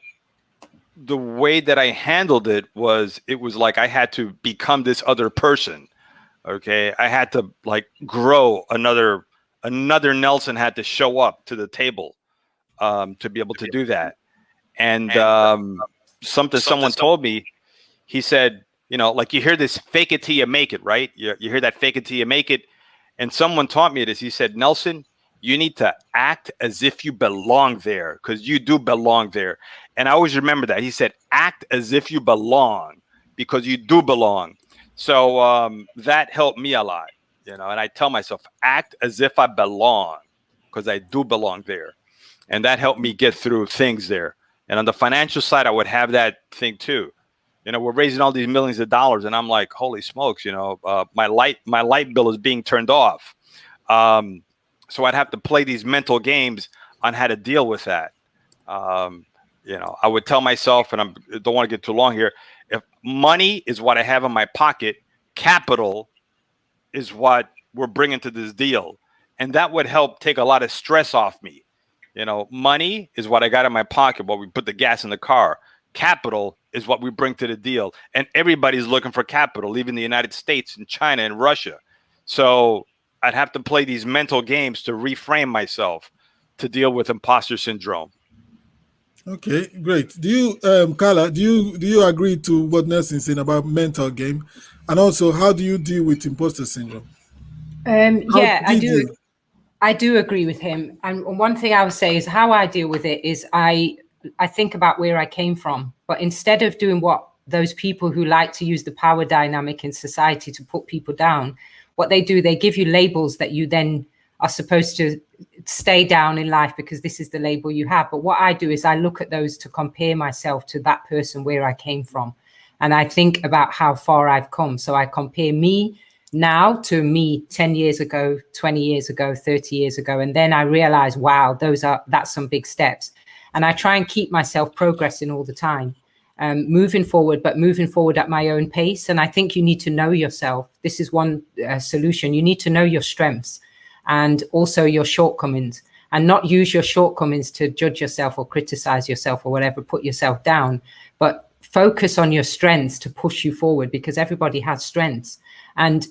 the way that I handled it was like I had to become this other person. Okay, I had to like grow. Another Nelson had to show up to the table to be able to do that. And someone told me, he said, like you hear this fake it till you make it, right? You hear that fake it till you make it. And someone taught me this. He said, Nelson, you need to act as if you belong there, because you do belong there. And I always remember that. He said, act as if you belong, because you do belong. So that helped me a lot, and I tell myself, act as if I belong, because I do belong there. And that helped me get through things there. And on the financial side, I would have that thing too. We're raising all these millions of dollars, and I'm like, holy smokes, my light bill is being turned off. So I'd have to play these mental games on how to deal with that. I would tell myself, and I don't want to get too long here, if money is what I have in my pocket, capital is what we're bringing to this deal. And that would help take a lot of stress off me. Money is what I got in my pocket while we put the gas in the car. Capital is what we bring to the deal. And everybody's looking for capital, even the United States and China and Russia. So I'd have to play these mental games to reframe myself to deal with imposter syndrome. Okay, great. Do you, Carla, do you agree to what Nelson saying about mental game? And also, how do you deal with imposter syndrome? Yeah, I do. I do agree with him. And one thing I would say is how I deal with it is I think about where I came from. But instead of doing what those people who like to use the power dynamic in society to put people down, what they do, they give you labels that you then are supposed to stay down in life because this is the label you have. But what I do is I look at those to compare myself to that person where I came from. And I think about how far I've come. So I compare me now to me 10 years ago, 20 years ago, 30 years ago. And then I realized, wow, that's some big steps. And I try and keep myself progressing all the time, moving forward at my own pace. And I think you need to know yourself. This is one solution. You need to know your strengths and also your shortcomings, and not use your shortcomings to judge yourself or criticize yourself or whatever, put yourself down, but focus on your strengths to push you forward, because everybody has strengths. And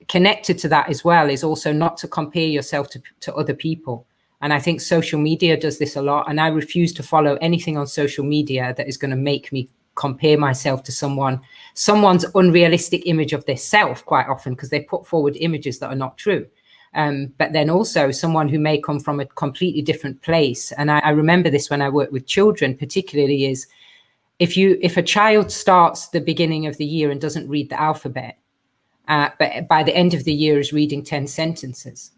connected to that as well is also not to compare yourself to other people. And I think social media does this a lot. And I refuse to follow anything on social media that is going to make me compare myself to someone's unrealistic image of their self quite often, because they put forward images that are not true. But then also someone who may come from a completely different place. And I remember this when I work with children, particularly, is if a child starts the beginning of the year and doesn't read the alphabet, but by the end of the year is reading 10 sentences.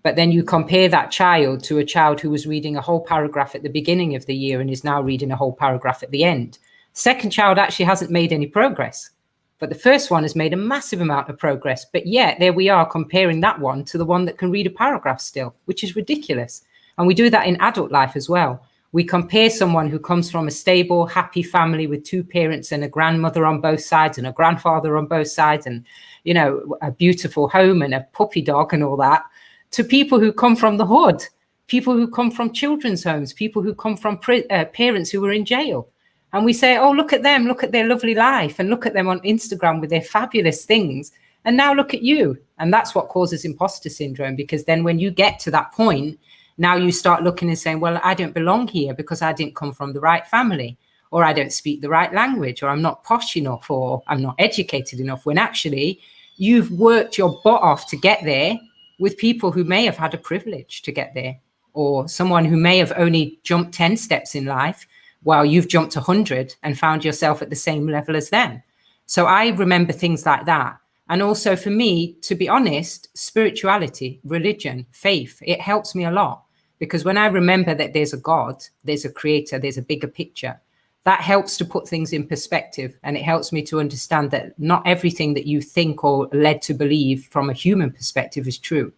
But then you compare that child to a child who was reading a whole paragraph at the beginning of the year and is now reading a whole paragraph at the end. Second child actually hasn't made any progress, but the first one has made a massive amount of progress. But yet there we are comparing that one to the one that can read a paragraph still, which is ridiculous. And we do that in adult life as well. We compare someone who comes from a stable, happy family with two parents and a grandmother on both sides and a grandfather on both sides, and, you know, a beautiful home and a puppy dog and all that, to people who come from the hood, people who come from children's homes, people who come from parents who were in jail. And we say, oh, look at them, look at their lovely life, and look at them on Instagram with their fabulous things. And now look at you. And that's what causes imposter syndrome, because then when you get to that point, now you start looking and saying, well, I don't belong here because I didn't come from the right family, or I don't speak the right language, or I'm not posh enough, or I'm not educated enough, when actually you've worked your butt off to get there with people who may have had a privilege to get there, or someone who may have only jumped 10 steps in life while you've jumped 100 and found yourself at the same level as them. So I remember things like that. And also for me, to be honest, spirituality, religion, faith, it helps me a lot, because when I remember that there's a God, there's a creator, there's a bigger picture, that helps to put things in perspective. And it helps me to understand that not everything that you think or led to believe from a human perspective is true.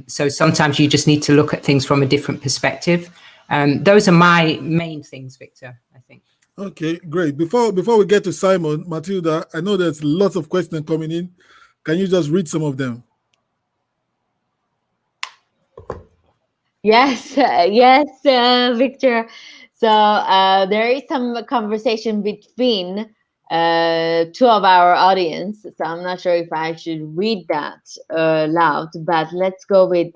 So sometimes you just need to look at things from a different perspective. Those are my main things, Victor, I think. Okay, great. Before we get to Simon, Matilda, I know there's lots of questions coming in. Can you just read some of them? Yes, yes, Victor. So there is some conversation between two of our audience. So I'm not sure if I should read that loud, but let's go with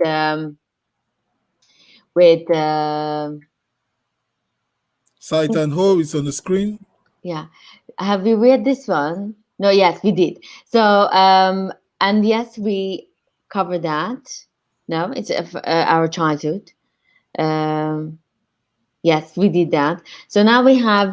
Saitan Ho is on the screen. Yeah. Have we read this one? No, yes, we did. So, and yes, we covered that. No, it's our childhood. Yes, we did that. So now we have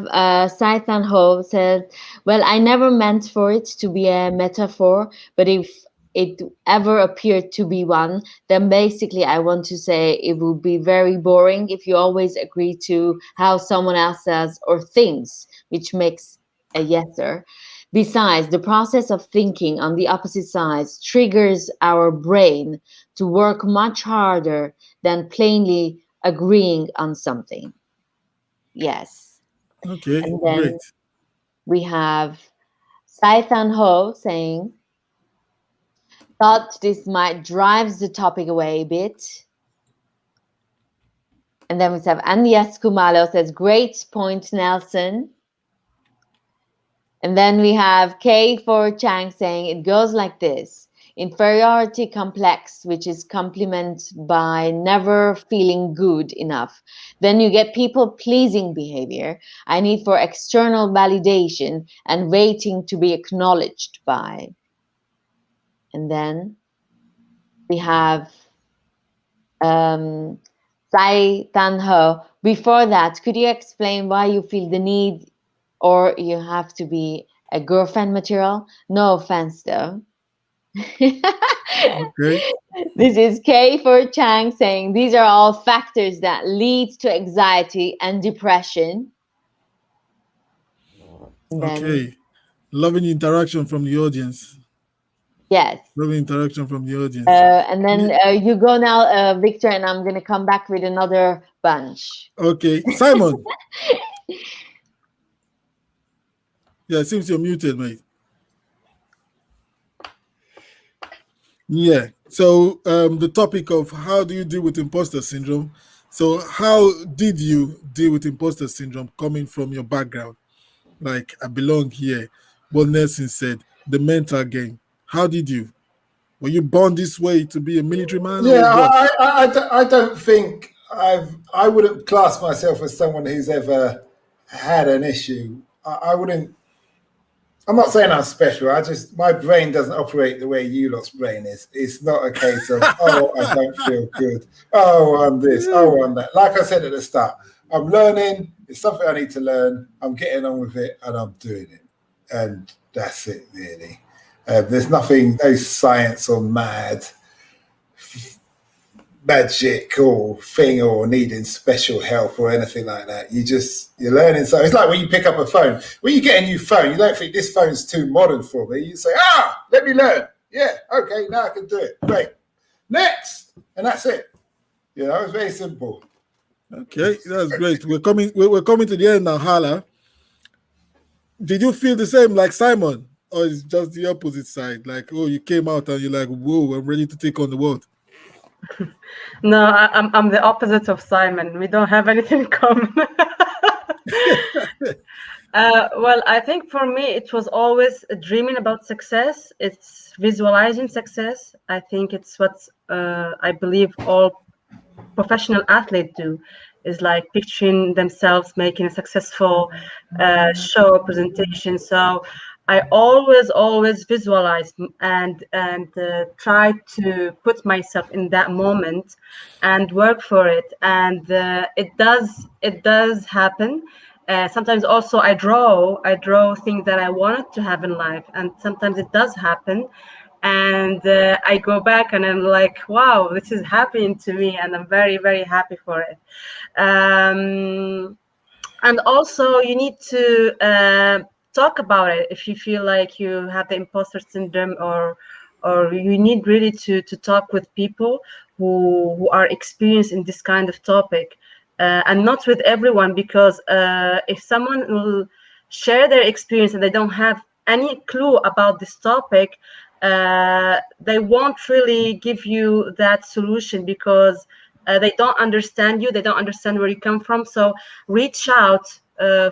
Saitan Ho said, well, I never meant for it to be a metaphor, but if it ever appeared to be one, then basically I want to say it would be very boring if you always agree to how someone else says or thinks, which makes a yeser. Besides, the process of thinking on the opposite sides triggers our brain to work much harder than plainly agreeing on something. Yes. Okay, And then great. we have Saitan Ho saying, thought this might drive the topic away a bit. And then we have Anias Kumalo says, great point, Nelson. And then we have K for Chang saying, it goes like this. Inferiority complex, which is compliment by never feeling good enough. Then you get people-pleasing behavior. I need for external validation and waiting to be acknowledged by. And then we have Sai Tan Ho. Before that, could you explain why you feel the need or you have to be a girlfriend material? No offense, though. Okay. This is K for Chang saying these are all factors that lead to anxiety and depression. And then, Okay. Loving interaction from the audience. Yes. No interaction from the audience. And then you go now, Victor, and I'm going to come back with another bunch. Okay, Simon. Yeah, it seems you're muted, mate. Yeah. So the topic of how do you deal with imposter syndrome? So how did you deal with imposter syndrome coming from your background? Like, I belong here. What Nelson said, the mental game. How did you? Were you born this way to be a military man Yeah, or what? I don't think I wouldn't class myself as someone who's ever had an issue. I wouldn't. I'm not saying I'm special. My brain doesn't operate the way you lot's brain is. It's not a case of, oh, I don't feel good. Oh, I'm this. Oh, I'm that. Like I said at the start, I'm learning. It's something I need to learn. I'm getting on with it and I'm doing it. And that's it, really. There's nothing, no science or magic or thing or needing special help or anything like that. You're learning. So it's like when you pick up a phone. When you get a new phone, you don't think this phone's too modern for me. You say, let me learn. Yeah, okay, now I can do it. Great. Next. And that's it. It's very simple. Okay, that's great. We're coming to the end now, Hala. Did you feel the same like Simon? Or it's just the opposite side? Like, oh, you came out and you're like, whoa, I'm ready to take on the world. No, I'm the opposite of Simon. We don't have anything in common. Well, I think for me, it was always dreaming about success. It's visualizing success. I think it's what I believe all professional athletes do, is like picturing themselves making a successful show or presentation. So I always visualize and try to put myself in that moment and work for it. And it does happen. Sometimes also I draw things that I wanted to have in life, and sometimes it does happen. And I go back and I'm like, wow, this is happening to me, and I'm very, very happy for it. And also you need to talk about it if you feel like you have the imposter syndrome, or you need really to talk with people who are experienced in this kind of topic, and not with everyone, because if someone will share their experience and they don't have any clue about this topic, they won't really give you that solution, because they don't understand you, they don't understand where you come from. So reach out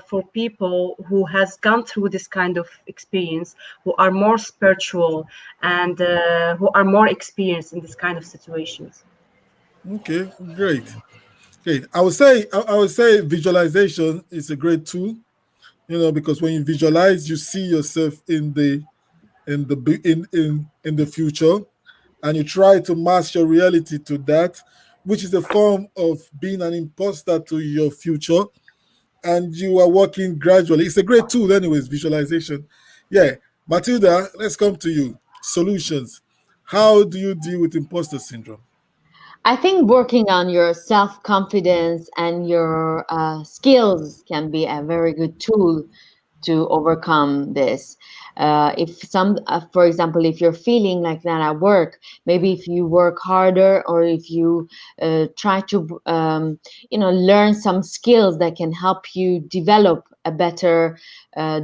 for people who has gone through this kind of experience, who are more spiritual, and who are more experienced in this kind of situations. Okay, great. I would say visualization is a great tool, because when you visualize, you see yourself in the future, and you try to match your reality to that, which is a form of being an imposter to your future, and you are working gradually. It's a great tool, anyways, visualization. Yeah, Matilda, let's come to you. Solutions. How do you deal with imposter syndrome? I think working on your self-confidence and your skills can be a very good tool to overcome this. For example, if you're feeling like that at work, maybe if you work harder, or if you try to, learn some skills that can help you develop a better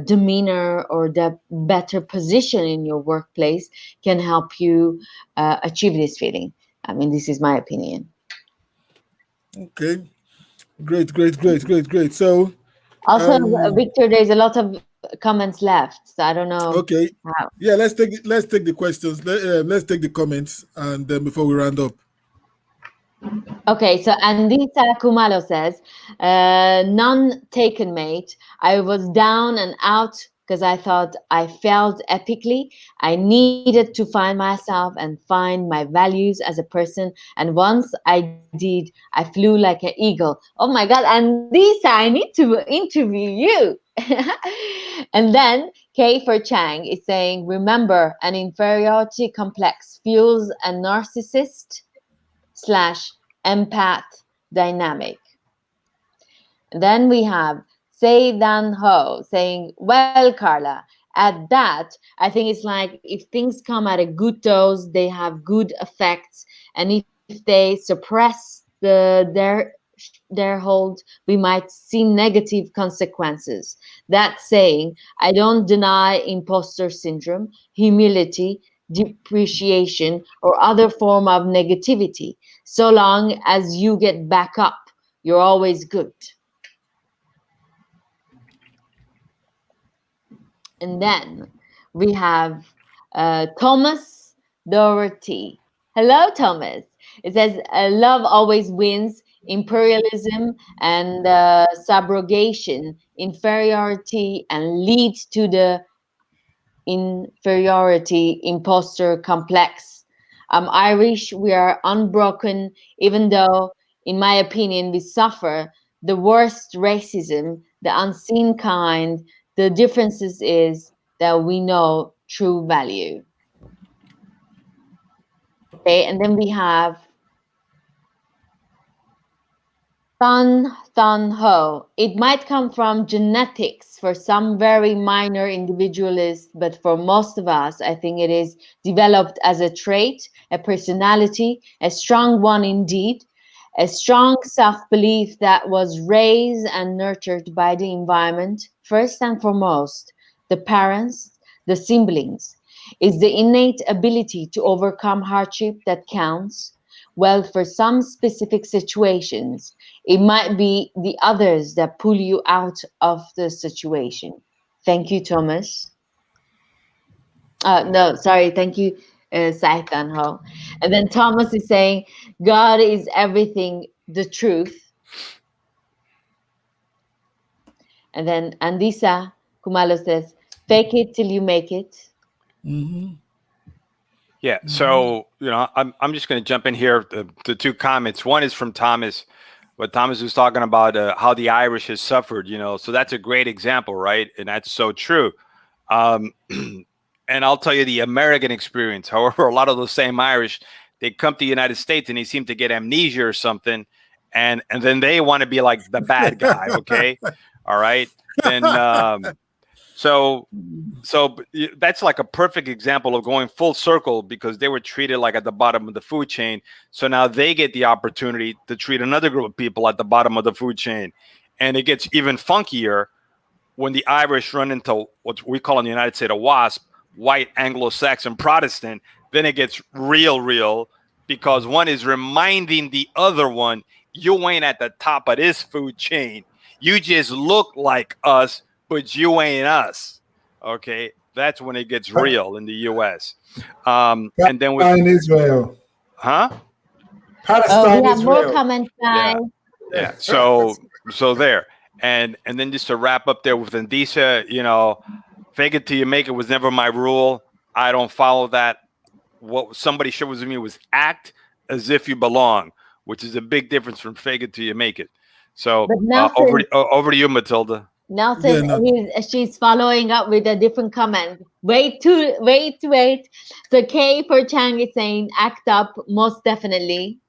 demeanor, or the better position in your workplace, can help you achieve this feeling. I mean, this is my opinion. Okay, great. So, Also, Victor, there's a lot of comments left, so I don't know. Okay, how. yeah, let's take the questions. Let's take the comments, and then before we round up. Okay, so Andita Kumalo says, none taken, mate. I was down and out because I thought I failed epically. I needed to find myself and find my values as a person. And once I did, I flew like an eagle. Oh my God, Andita, I need to interview you. And then K for Chang is saying, remember, an inferiority complex fuels a narcissist / empath dynamic. Then we have Say Dan Ho saying, well, Carla, at that, I think it's like if things come at a good dose, they have good effects, and if they suppress their hold, we might see negative consequences. That saying, I don't deny imposter syndrome, humility, depreciation, or other form of negativity. So long as you get back up, you're always good. And then we have Thomas Doherty. Hello, Thomas. It says, love always wins, imperialism and subrogation, inferiority, and lead to the inferiority imposter complex. Irish, we are unbroken, even though, in my opinion, we suffer the worst racism, the unseen kind. The differences is that we know true value. Okay, and then we have Thun Ho. It might come from genetics for some very minor individualists, but for most of us, I think it is developed as a trait, a personality, a strong one indeed, a strong self-belief that was raised and nurtured by the environment, first and foremost, the parents, the siblings. It's the innate ability to overcome hardship that counts. Well, for some specific situations, it might be the others that pull you out of the situation. Thank you, Thomas. No, sorry. Thank you, Saitan Ho. And then Thomas is saying, God is everything, the truth. And then Andisa Kumalo says, fake it till you make it. Mm-hmm. Yeah. So, I'm just going to jump in here. The two comments. One is from Thomas. What Thomas was talking about, how the Irish has suffered, so that's a great example, right? And that's so true. And I'll tell you the American experience. However, a lot of those same Irish, they come to the United States and they seem to get amnesia or something. And then they want to be like the bad guy. Okay. All right. Then, so that's like a perfect example of going full circle, because they were treated like at the bottom of the food chain. So now they get the opportunity to treat another group of people at the bottom of the food chain. And it gets even funkier when the Irish run into what we call in the United States a WASP, white Anglo-Saxon Protestant. Then it gets real, because one is reminding the other one, you ain't at the top of this food chain. You just look like us, but you ain't us. Okay, that's when it gets real in the U.S. And then Palestine, Israel. Huh? Palestine, we have Israel. more comments, guys. Yeah. So there. And then just to wrap up there with Andisa, fake it till you make it was never my rule. I don't follow that. What somebody shared with me was act as if you belong, which is a big difference from fake it till you make it. So over to you, Matilda. Nelson, she's following up with a different comment. Wait. So K for Chang is saying, act up, most definitely.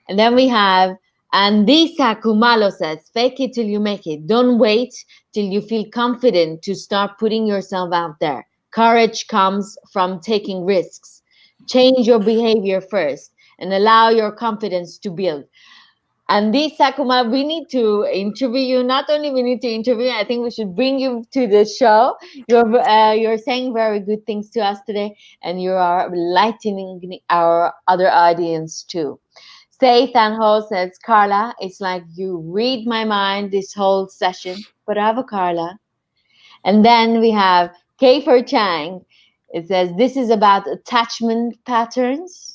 And then we have Andisa Kumalo says, fake it till you make it. Don't wait till you feel confident to start putting yourself out there. Courage comes from taking risks. Change your behavior first and allow your confidence to build. And this Sakuma, we need to interview you. Not only we need to interview, I think we should bring you to the show. You're saying very good things to us today, and you are lightening our other audience too. Say Thanho says, Carla, it's like you read my mind this whole session. Bravo, Carla. And then we have K for Chang. It says, this is about attachment patterns.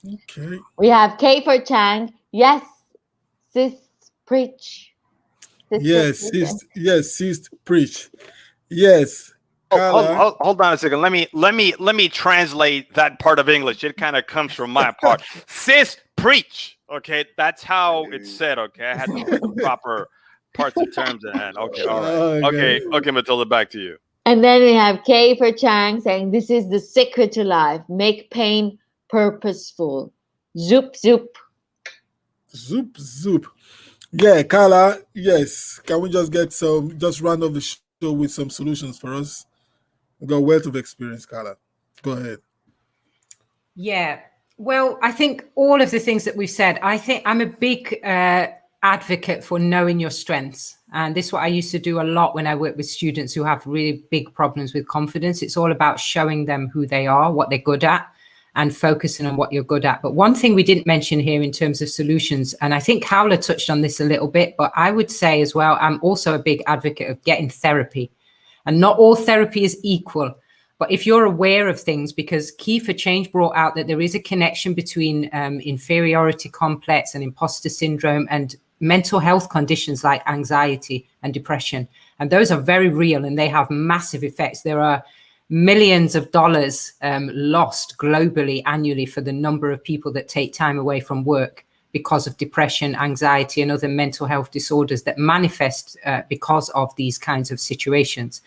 Okay. We have K for Chang. Yes, sis, preach. Yes, sis, preach. Yes. Hold on a second. Let me translate that part of English. It kind of comes from my part. Sis, preach. Okay, that's how it's said. Okay, I had to put the proper parts and terms in that. Okay, all right. Okay, Matilda, back to you. And then we have K for Chang saying, this is the secret to life. Make pain purposeful. Zoop, zoop. Zoop, zoop. Yeah, Carla, yes. Can we just get just round off the with some solutions for us. We've got a wealth of experience, Carla. Go ahead. Yeah. Well, I think all of the things that we've said, I think I'm a big advocate for knowing your strengths. And this is what I used to do a lot when I work with students who have really big problems with confidence. It's all about showing them who they are, what they're good at, and focusing on what you're good at. But one thing we didn't mention here in terms of solutions, and I think Howler touched on this a little bit, but I would say as well, I'm also a big advocate of getting therapy. And not all therapy is equal. But if you're aware of things, because Key for Change brought out that there is a connection between inferiority complex and imposter syndrome and mental health conditions like anxiety and depression. And those are very real and they have massive effects. There are millions of dollars lost globally annually for the number of people that take time away from work because of depression, anxiety, and other mental health disorders that manifest because of these kinds of situations.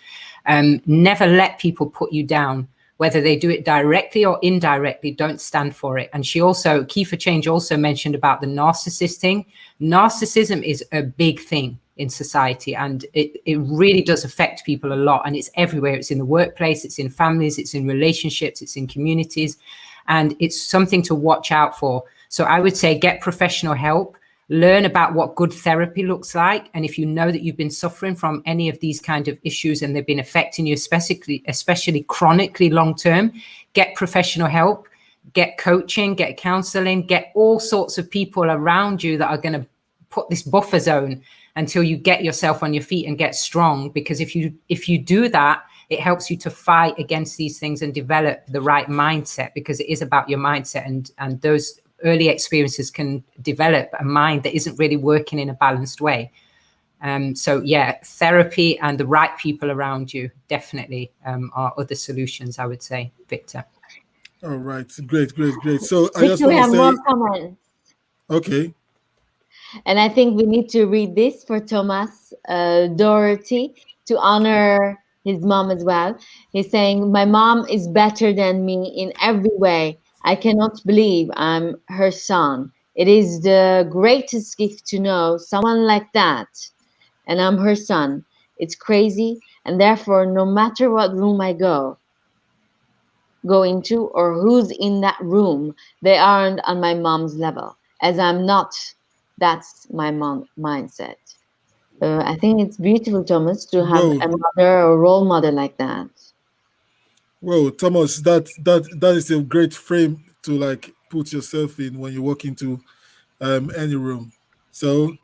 Never let people put you down, whether they do it directly or indirectly. Don't stand for it. And she also, Key for Change also mentioned about the narcissist thing. Narcissism is a big thing in society, and it really does affect people a lot, and it's everywhere. It's in the workplace, it's in families, it's in relationships, it's in communities, and it's something to watch out for. So I would say get professional help, learn about what good therapy looks like. And if you know that you've been suffering from any of these kind of issues and they've been affecting you, especially chronically long term, get professional help, get coaching, get counseling, get all sorts of people around you that are going to put this buffer zone until you get yourself on your feet and get strong. Because if you do that, it helps you to fight against these things and develop the right mindset, because it is about your mindset, and those early experiences can develop a mind that isn't really working in a balanced way. So yeah, therapy and the right people around you definitely are other solutions, I would say, Victor. All right, great. So I Victor, just we want have to more say, comments. okay, And I think we need to read this for Thomas Doherty to honor his mom as well. He's saying, my mom is better than me in every way. I cannot believe I'm her son. It is the greatest gift to know someone like that. And I'm her son. It's crazy. And therefore, no matter what room I go into or who's in that room, they aren't on my mom's level, as I'm not. That's my mom mindset. I think it's beautiful, Thomas, to have a mother or role model like that. Well, Thomas, that is a great frame to like put yourself in when you walk into any room. So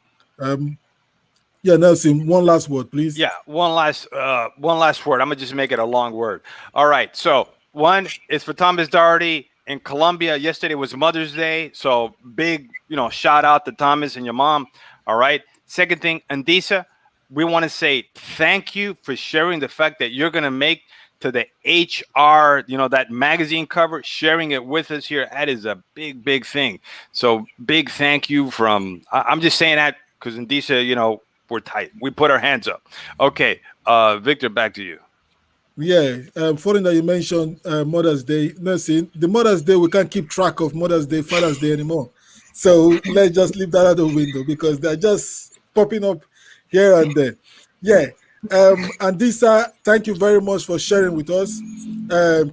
yeah, Nelson, one last word, please. Yeah, one last word. I'm gonna just make it a long word. All right. So one is for Thomas Doherty in Colombia. Yesterday was Mother's Day, so big, shout out to Thomas and your mom. All right. Second thing, Andisa, we want to say thank you for sharing the fact that you're gonna make to the HR, that magazine cover, sharing it with us here. That is a big thing. So big thank you from. I'm just saying that because Andisa, we're tight. We put our hands up. Okay, Victor, back to you. Yeah, following that you mentioned Mother's Day, Nelson, the Mother's Day, we can't keep track of Mother's Day, Father's Day anymore. So let's just leave that out the window because they're just popping up here and there. Yeah, Andisa, thank you very much for sharing with us.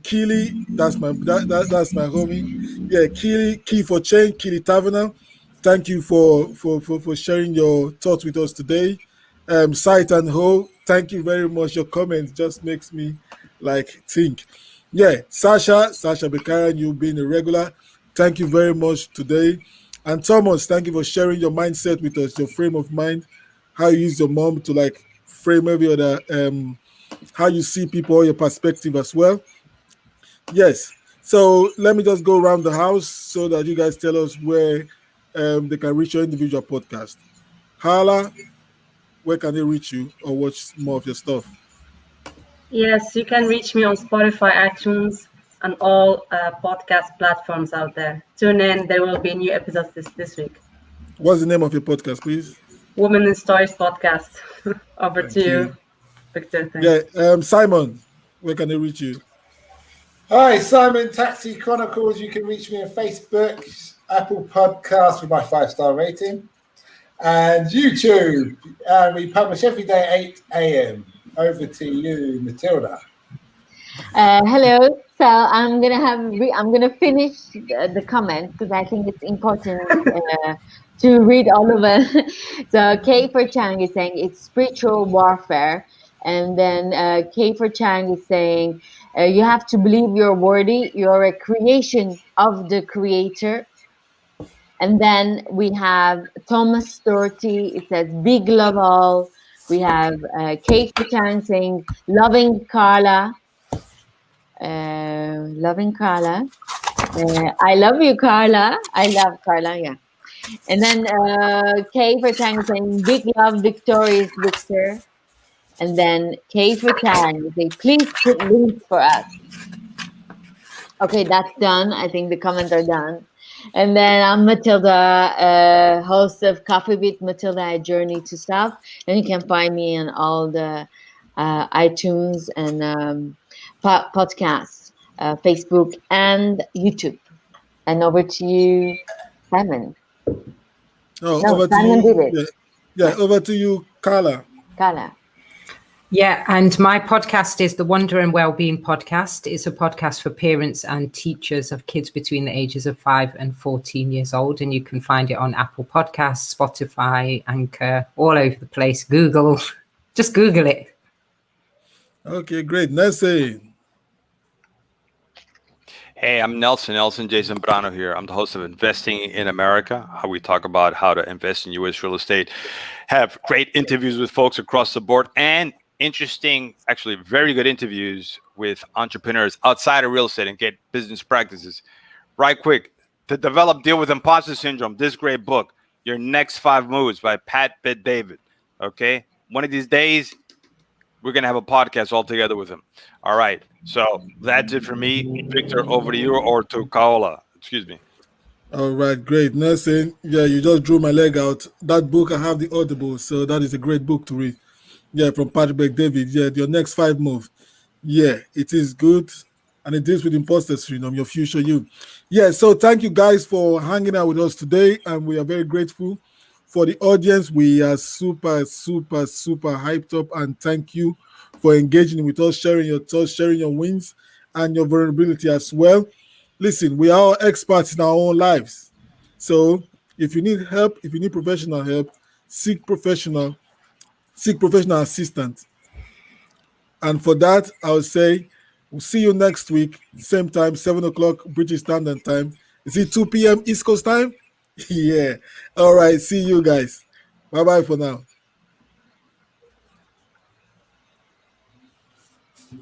Keely, that's my homie. Yeah, Key for Change, Keely Taverner. Thank you for sharing your thoughts with us today. Sight and Ho, thank you very much. Your comments just makes me think. Yeah, Sasha Bekaran, you being a regular. Thank you very much today. And Thomas, thank you for sharing your mindset with us, your frame of mind, how you use your mom to frame every other, how you see people, your perspective as well. Yes. So let me just go around the house so that you guys tell us where they can reach your individual podcast. Hala, where can they reach you or watch more of your stuff? Yes, you can reach me on Spotify, iTunes, and all podcast platforms out there. Tune in. There will be new episodes this week. What's the name of your podcast, please? Women in Stories Podcast. Over to you, Victor. Thanks. Yeah, Simon, where can they reach you? Hi, Simon Taxi Chronicles. You can reach me on Facebook, Apple Podcasts with my 5-star rating, and YouTube. And we publish every day at 8 a.m. over to you, Matilda. Hello. So I'm gonna finish the comment because I think it's important to read all of it. So K for Chang is saying it's spiritual warfare, and then K for Chang is saying you have to believe you're worthy. You're a creation of the Creator. And then we have Thomas Doherty. It says big love all. We have K for Chang saying loving Carla. Loving Carla. I love you, Carla. I love Carla, yeah. And then K for Chang saying, big love, victorious Victor. And then K for Chang say, please put links for us. Okay, that's done. I think the comments are done. And then I'm Matilda, host of Coffee with Matilda, A Journey to Self. And you can find me on all the iTunes and podcasts, Facebook and YouTube. And over to you, Simon. Oh, No, over to Simon did you. it. Yeah, over to you, Carla. Carla. Yeah, and my podcast is the Wonder and Wellbeing Podcast. It's a podcast for parents and teachers of kids between the ages of 5 and 14 years old. And you can find it on Apple Podcasts, Spotify, Anchor, all over the place. Google, just Google it. Okay, great. Nelson. Hey, I'm Nelson Jason Brano here. I'm the host of Investing in America, how we talk about how to invest in U.S. real estate, have great interviews with folks across the board, and interesting, actually very good interviews with entrepreneurs outside of real estate and get business practices. Right quick, to develop Deal with Imposter Syndrome, this great book, Your Next 5 Moves by Pat Bet-David. Okay? One of these days, we're going to have a podcast all together with him. All right. So that's it for me. Victor, over to you, or to Kaola. Excuse me. All right, great. Nelson, yeah, you just drew my leg out. That book, I have the Audible, so that is a great book to read. Yeah, from Patrick Bet-David. Yeah, Your Next 5 Move. Yeah, it is good. And it deals with imposter syndrome, your future you. Yeah, so thank you guys for hanging out with us today. And we are very grateful for the audience. We are super hyped up. And thank you for engaging with us, sharing your thoughts, sharing your wins and your vulnerability as well. Listen, we are all experts in our own lives. So if you need help, if you need professional help, seek professional assistance. And for that, I would say we'll see you next week, same time, 7 o'clock British Standard Time. Is it 2 p.m. East Coast time? Yeah. All right. See you guys. Bye-bye for now.